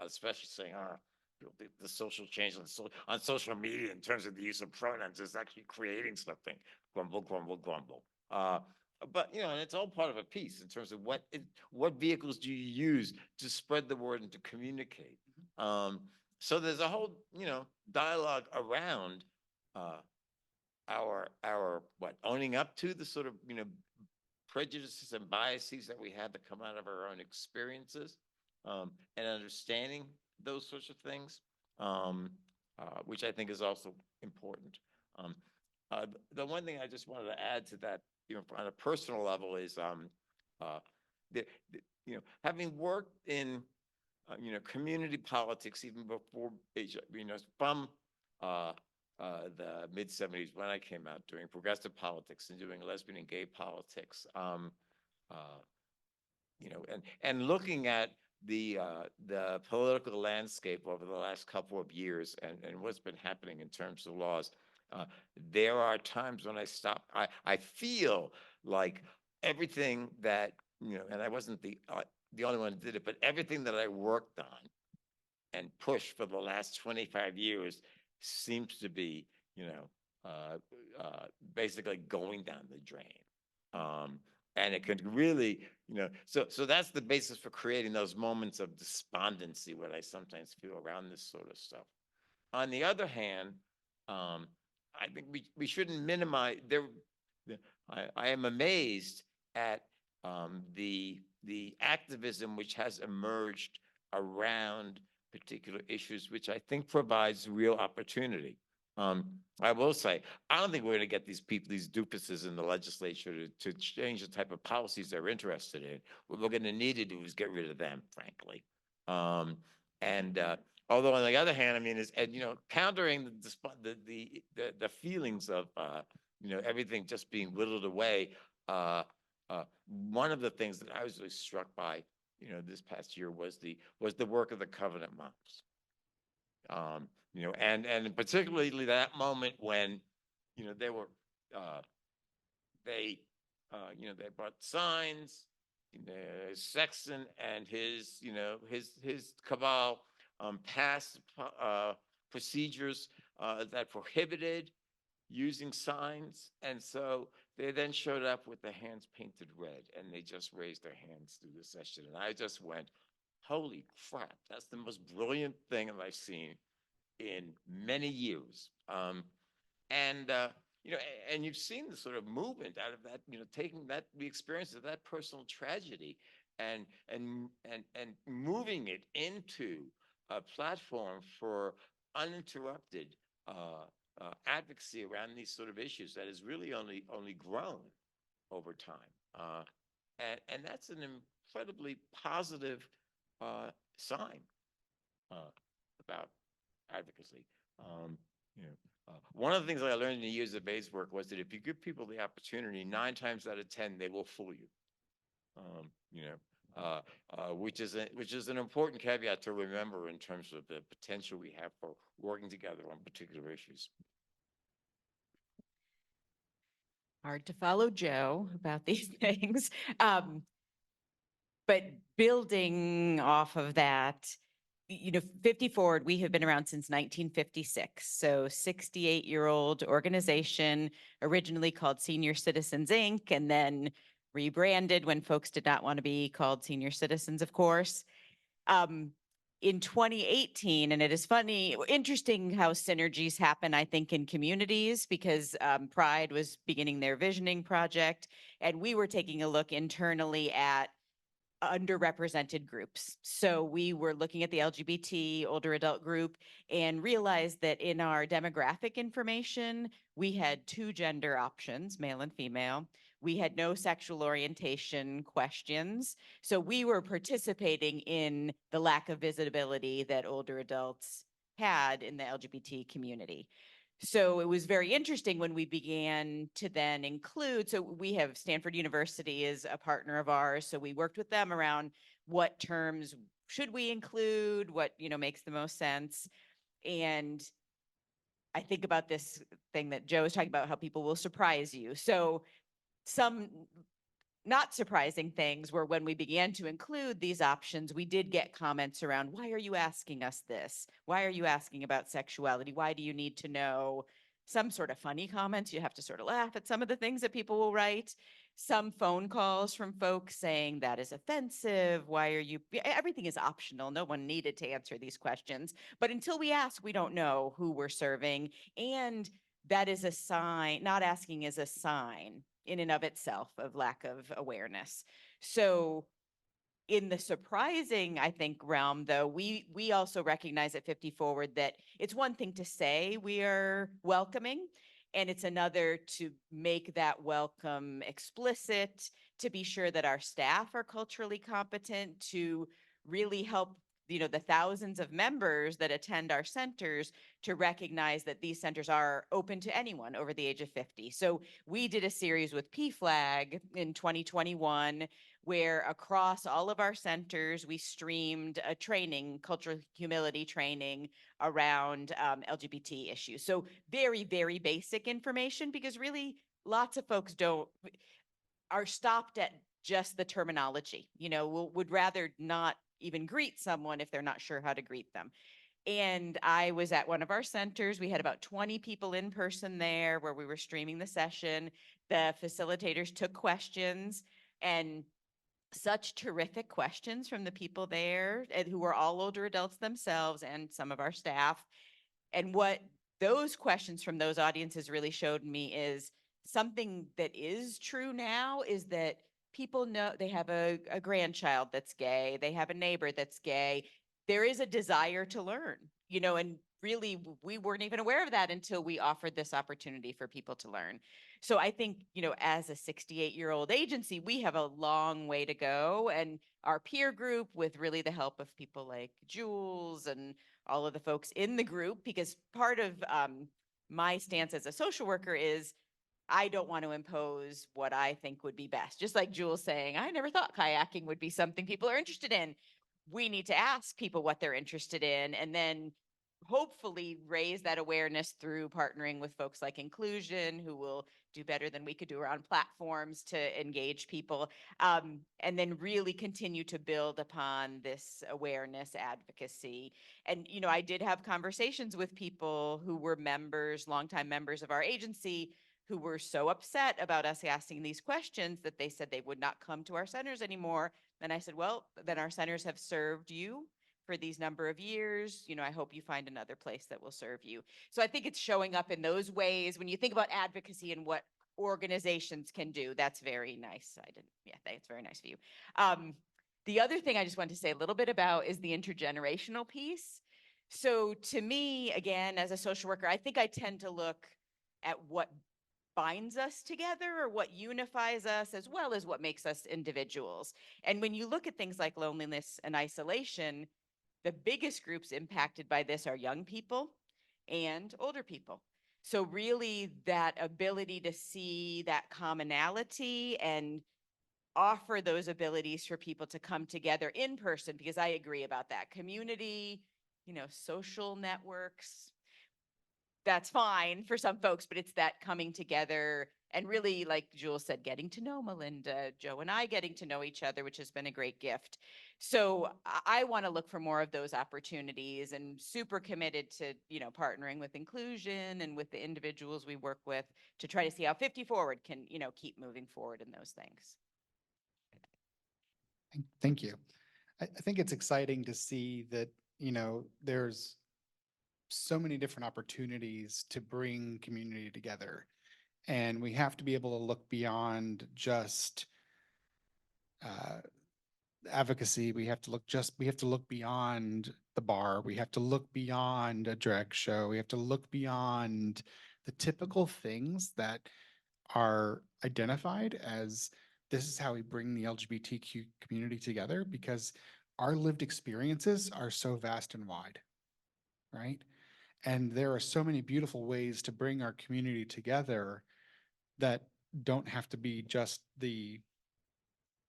especially saying, the social change on social media in terms of the use of pronouns is actually creating something. Grumble, grumble, grumble. But and it's all part of a piece in terms of what vehicles do you use to spread the word and to communicate. So there's a whole dialogue around our owning up to the sort of prejudices and biases that we have that come out of our own experiences, and understanding those sorts of things, which I think is also important. The one thing I just wanted to add to that, on a personal level, is having worked in community politics even before from the mid 70s when I came out doing progressive politics and doing lesbian and gay politics, and looking at the political landscape over the last couple of years and what's been happening in terms of laws. There are times when I stop. I feel like everything that and I wasn't the only one who did it, but everything that I worked on and pushed for the last 25 years seems to be, basically going down the drain. And it could really, so that's the basis for creating those moments of despondency, what I sometimes feel around this sort of stuff. On the other hand, I think we shouldn't minimize I am amazed at the activism which has emerged around particular issues, which I think provides real opportunity. I will say, I don't think we're going to get these people, these doofuses in the legislature to change the type of policies they're interested in. What we're going to need to do is get rid of them, frankly. And although on the other hand, I mean, countering the feelings of everything just being whittled away. One of the things that I was really struck by, this past year was the work of the Covenant Moms. And particularly that moment when, they were, they brought signs, Sexton and his cabal passed procedures that prohibited using signs. And so they then showed up with their hands painted red and they just raised their hands through the session. And I just went, holy crap, that's the most brilliant thing I've seen in many years. And you've seen the sort of movement out of that, taking the experience of that personal tragedy and moving it into a platform for uninterrupted advocacy around these sort of issues that has really only grown over time. And that's an incredibly positive sign about advocacy. One of the things that I learned in the years of AIDS work was that if you give people the opportunity, 9 times out of 10, they will fool you. Which is an important caveat to remember in terms of the potential we have for working together on particular issues. Hard to follow Joe about these things. But building off of that, 50 Forward, we have been around since 1956. So 68-year-old organization, originally called Senior Citizens, Inc., and then rebranded when folks did not want to be called Senior Citizens, of course. In 2018, and it is interesting how synergies happen, I think, in communities, because Pride was beginning their visioning project, and we were taking a look internally at underrepresented groups. So we were looking at the LGBT older adult group and realized that in our demographic information, we had 2 gender options, male and female. We had no sexual orientation questions. So we were participating in the lack of visibility that older adults had in the LGBT community. So it was very interesting when we began to then include, so we have Stanford University is a partner of ours. So we worked with them around what terms should we include, what, makes the most sense. And I think about this thing that Joe was talking about, how people will surprise you. So some not surprising things were when we began to include these options, we did get comments around, why are you asking us this? Why are you asking about sexuality? Why do you need to know? Some sort of funny comments. You have to sort of laugh at some of the things that people will write. Some phone calls from folks saying that is offensive. Why are you? Everything is optional. No one needed to answer these questions. But until we ask, we don't know who we're serving. And that is a sign, not asking is a sign in and of itself of lack of awareness. So in the surprising, I think, realm, though, we also recognize at 50 Forward that it's one thing to say we are welcoming, and it's another to make that welcome explicit, to be sure that our staff are culturally competent, to really help the thousands of members that attend our centers to recognize that these centers are open to anyone over the age of 50. So we did a series with PFLAG in 2021 where across all of our centers, we streamed a training, cultural humility training around LGBT issues. So very, very basic information, because really lots of folks are stopped at just the terminology, would rather not even greet someone if they're not sure how to greet them. And I was at one of our centers. We had about 20 people in person there where we were streaming the session. The facilitators took questions, and such terrific questions from the people there and who were all older adults themselves and some of our staff. And what those questions from those audiences really showed me is something that is true now is that people know they have a grandchild that's gay, they have a neighbor that's gay. There is a desire to learn, and really we weren't even aware of that until we offered this opportunity for people to learn. So I think, as a 68-year-old agency, we have a long way to go. And our peer group, with really the help of people like Jules and all of the folks in the group, because part of my stance as a social worker is I don't want to impose what I think would be best. Just like Jules saying, I never thought kayaking would be something people are interested in. We need to ask people what they're interested in, and then hopefully raise that awareness through partnering with folks like Inclusion, who will do better than we could do around platforms to engage people, and then really continue to build upon this awareness advocacy. And, I did have conversations with people who were members, longtime members of our agency, who were so upset about us asking these questions that they said they would not come to our centers anymore. And I said, well, then our centers have served you for these number of years. I hope you find another place that will serve you. So I think it's showing up in those ways. When you think about advocacy and what organizations can do, that's very nice. It's very nice of you. The other thing I just want to say a little bit about is the intergenerational piece. So to me, again, as a social worker, I think I tend to look at what binds us together or what unifies us as well as what makes us individuals. And when you look at things like loneliness and isolation, the biggest groups impacted by this are young people and older people. So really that ability to see that commonality and offer those abilities for people to come together in person, because I agree about that. Community, social networks, that's fine for some folks, but it's that coming together and really, like Jules said, getting to know Melinda, Joe and I getting to know each other, which has been a great gift. So I want to look for more of those opportunities, and super committed to, partnering with Inclusion and with the individuals we work with to try to see how 50 Forward can, keep moving forward in those things. Thank you. I think it's exciting to see that, there's so many different opportunities to bring community together. And we have to be able to look beyond just advocacy. We have to look beyond the bar. We have to look beyond a drag show. We have to look beyond the typical things that are identified as this is how we bring the LGBTQ community together, because our lived experiences are so vast and wide, right? And there are so many beautiful ways to bring our community together that don't have to be just the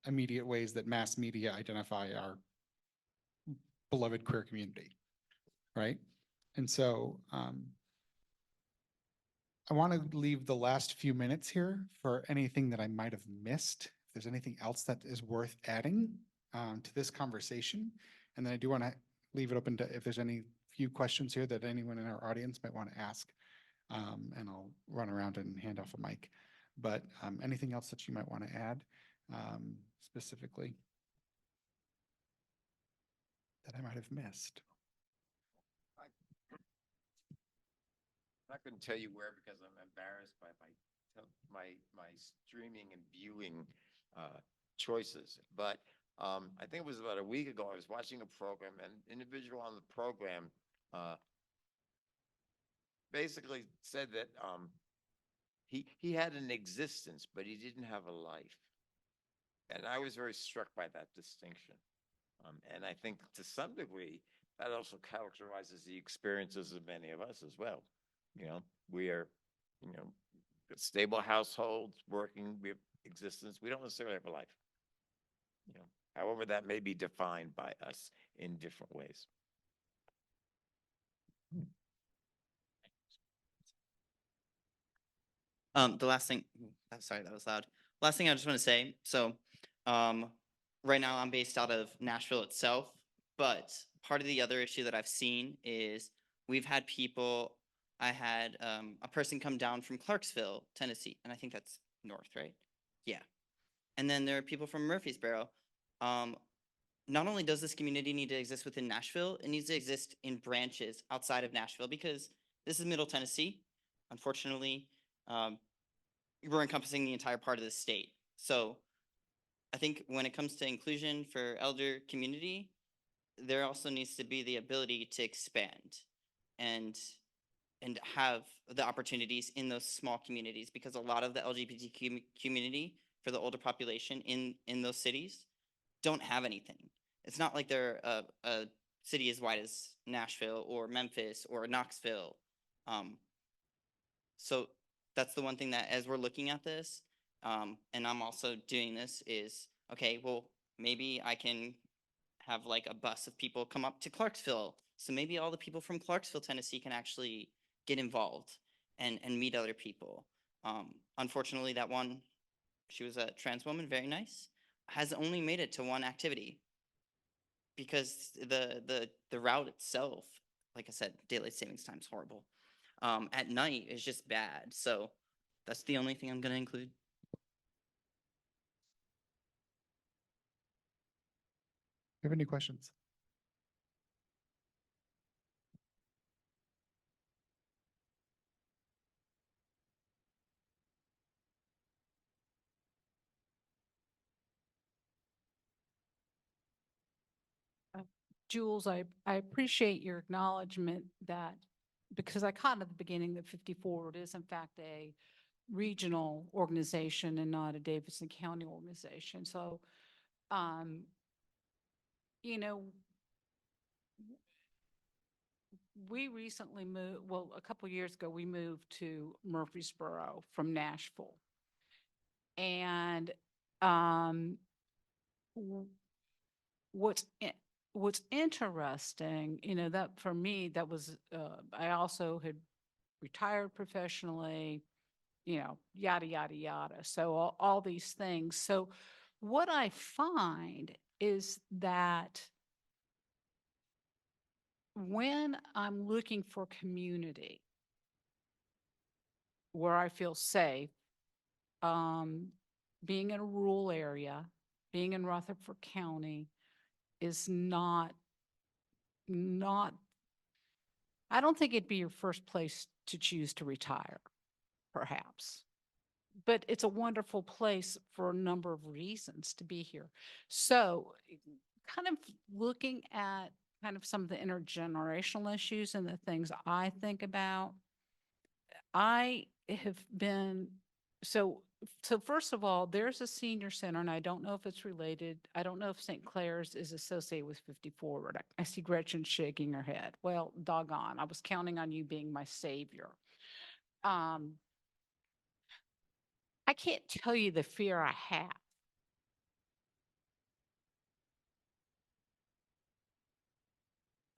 immediate ways that mass media identify our beloved queer community, right? And so I want to leave the last few minutes here for anything that I might have missed. If there's anything else that is worth adding to this conversation. And then I do want to leave it open to if there's any few questions here that anyone in our audience might want to ask. And I'll run around and hand off a mic. But anything else that you might want to add specifically that I might have missed? I'm not going to tell you where because I'm embarrassed by my streaming and viewing choices. But I think it was about a week ago, I was watching a program, and an individual on the program basically said that he had an existence, but he didn't have a life. And I was very struck by that distinction. And I think to some degree, that also characterizes the experiences of many of us as well. We are, stable households, working, we have existence. We don't necessarily have a life. However, that may be defined by us in different ways. The last thing, I'm sorry, that was loud. Last thing I just want to say, so right now I'm based out of Nashville itself, but part of the other issue that I've seen is we've had people, I had a person come down from Clarksville, Tennessee, and I think that's north, right? Yeah. And then there are people from Murfreesboro. Not only does this community need to exist within Nashville, it needs to exist in branches outside of Nashville because this is Middle Tennessee. Unfortunately, we're encompassing the entire part of the state. So I think when it comes to inclusion for elder community, there also needs to be the ability to expand and have the opportunities in those small communities because a lot of the LGBTQ community for the older population in those cities don't have anything. It's not like they're a city as wide as Nashville or Memphis or Knoxville. So that's the one thing that as we're looking at this, and I'm also doing this is, okay, well, maybe I can have like a bus of people come up to Clarksville. So maybe all the people from Clarksville, Tennessee can actually get involved and meet other people. Unfortunately, that one, she was a trans woman, very nice, has only made it to one activity because the route itself, like I said, daylight savings time is horrible. At night is just bad. So that's the only thing I'm going to include. You have any questions? Jules, I appreciate your acknowledgement that, because I caught at the beginning that 50 Forward is in fact a regional organization and not a Davidson County organization. So, um, you know, we recently moved, well, a couple years ago, we moved to Murfreesboro from Nashville. And, w- what's what's interesting, that for me, that was, I also had retired professionally, yada, yada, yada. So all these things. So what I find is that when I'm looking for community where I feel safe, being in a rural area, being in Rutherford County is not, I don't think it'd be your first place to choose to retire, perhaps. But it's a wonderful place for a number of reasons to be here. So kind of looking at kind of some of the intergenerational issues and the things I think about, I have been, so first of all, there's a senior center, and I don't know if it's related. I don't know if St. Clair's is associated with 50 Forward. I see Gretchen shaking her head. Well, doggone, I was counting on you being my savior. I can't tell you the fear I have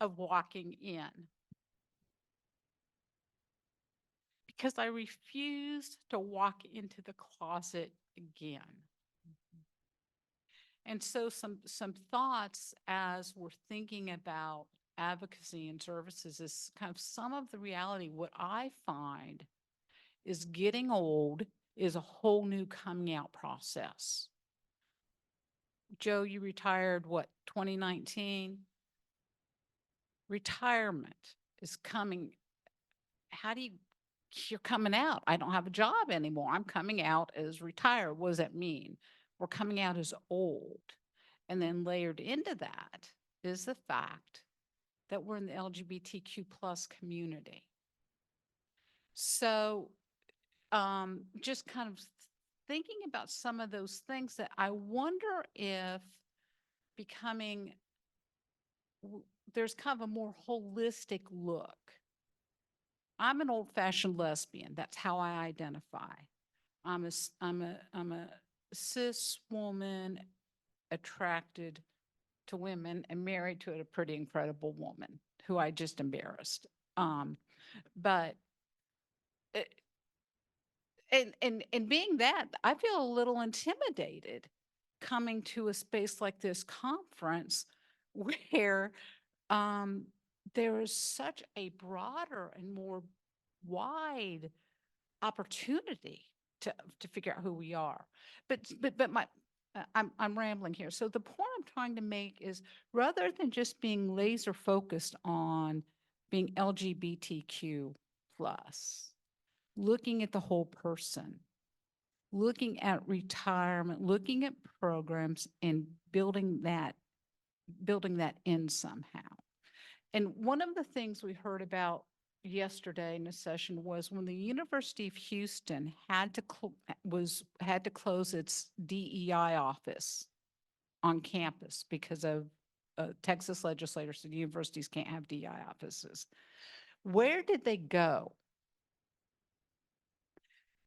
of walking in because I refused to walk into the closet again. And so some thoughts as we're thinking about advocacy and services is kind of some of the reality. What I find is getting old is a whole new coming out process. Joe, you retired, what, 2019? Retirement is coming. You're coming out. I don't have a job anymore. I'm coming out as retired. What does that mean? We're coming out as old. And then layered into that is the fact that we're in the LGBTQ plus community. So just kind of thinking about some of those things that I wonder if there's kind of a more holistic look. I'm an old-fashioned lesbian. That's how I identify. I'm a cis woman attracted to women and married to a pretty incredible woman who I just embarrassed. But and being that, I feel a little intimidated coming to a space like this conference where there is such a broader and more wide opportunity to figure out who we are. But I'm rambling here. So the point I'm trying to make is rather than just being laser focused on being LGBTQ plus, looking at the whole person, looking at retirement, looking at programs and building that in somehow. And one of the things we heard about yesterday in the session was when the University of Houston had to close its DEI office on campus because of Texas legislators said universities can't have DEI offices. Where did they go?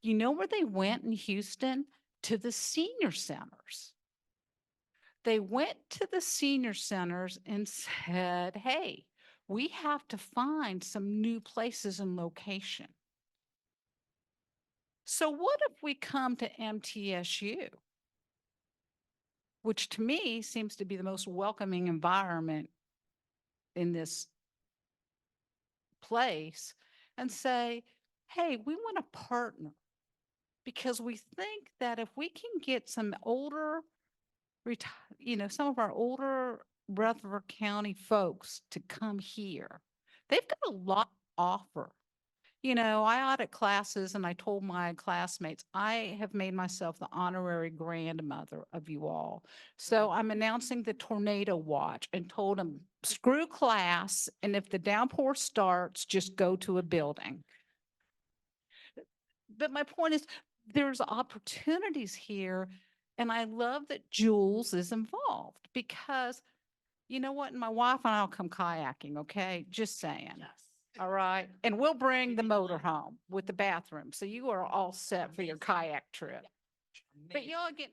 You know where they went in Houston? To the senior centers. They went to the senior centers and said, hey, we have to find some new places and location. So what if we come to MTSU, which to me seems to be the most welcoming environment in this place, and say, hey, we want to partner because we think that if we can get some older, some of our older Rutherford County folks to come here, they've got a lot to offer. I audit classes and I told my classmates, I have made myself the honorary grandmother of you all. So I'm announcing the tornado watch and told them, screw class. And if the downpour starts, just go to a building. But my point is, there's opportunities here. And I love that Jules is involved because you know what? My wife and I'll come kayaking. Okay. Just saying. Yes. All right. And we'll bring the motor home with the bathroom. So you are all set for your kayak trip. But y'all get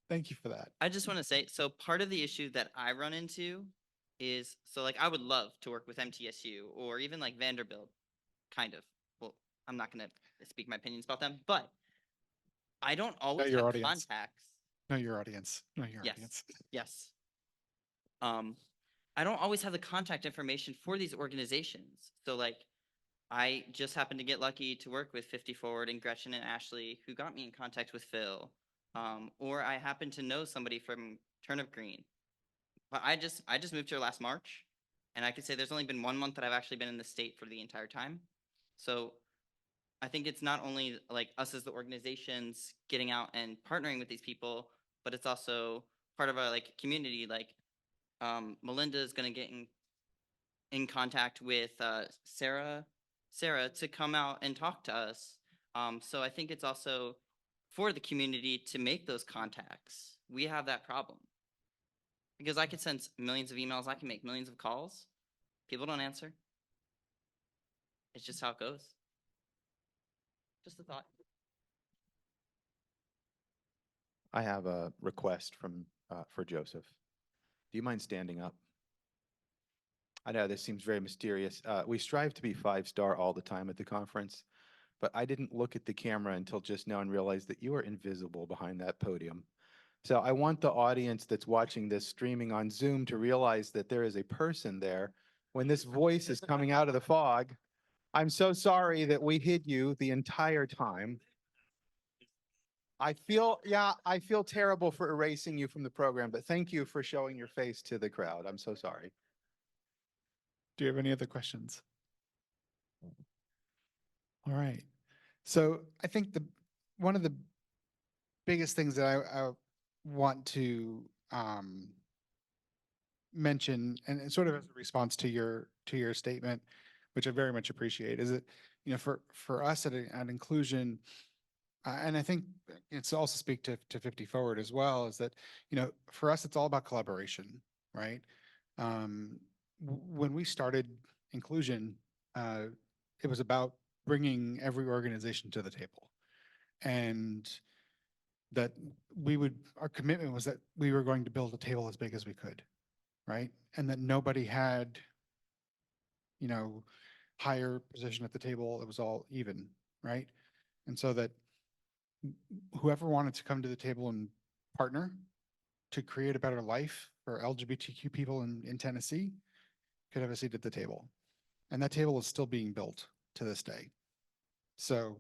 Thank you for that. I just want to say, so part of the issue that I run into is, so like I would love to work with MTSU or even like Vanderbilt, kind of. Well, I'm not going to speak my opinions about them, but I don't always your have audience. contacts. Know your audience. Know your Yes. audience. Yes. I don't always have the contact information for these organizations. So like, I just happened to get lucky to work with 50 Forward and Gretchen and Ashley, who got me in contact with Phil. Or I happen to know somebody from Turnip Green. But I just moved here last March, and I could say there's only been 1 month that I've actually been in the state for the entire time. So I think it's not only like us as the organizations getting out and partnering with these people, but it's also part of our like community. Like Melinda is going to get in contact with Sarah to come out and talk to us. So I think it's also for the community to make those contacts. We have that problem because I could send millions of emails, I can make millions of calls. People don't answer. It's just how it goes. Just a thought. I have a request for Joseph. Do you mind standing up? I know this seems very mysterious. We strive to be 5-star all the time at the conference, but I didn't look at the camera until just now and realized that you are invisible behind that podium. So I want the audience that's watching this streaming on Zoom to realize that there is a person there when this voice is coming out of the fog. I'm so sorry that we hid you the entire time. I feel terrible for erasing you from the program, but thank you for showing your face to the crowd. I'm so sorry. Do you have any other questions? All right. So I think one of the biggest things that I want to mention, and sort of as a response to your statement, which I very much appreciate, is that for us at inclusion, and I think it's also speak to 50 Forward as well, is that for us it's all about collaboration, right? When we started inclusion, it was about bringing every organization to the table, and that our commitment was that we were going to build a table as big as we could, right? And that nobody had, higher position at the table. It was all even, right? And so that whoever wanted to come to the table and partner to create a better life for LGBTQ people in Tennessee could have a seat at the table. And that table is still being built to this day. So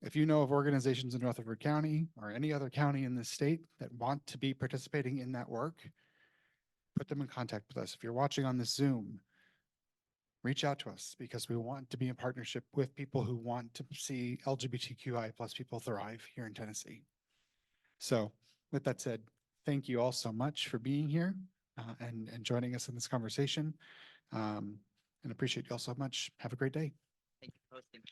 if you know of organizations in Rutherford County or any other county in this state that want to be participating in that work, put them in contact with us. If you're watching on this Zoom, reach out to us because we want to be in partnership with people who want to see LGBTQI plus people thrive here in Tennessee. So with that said, thank you all so much for being here and joining us in this conversation. And appreciate you all so much. Have a great day. Thank you for hosting.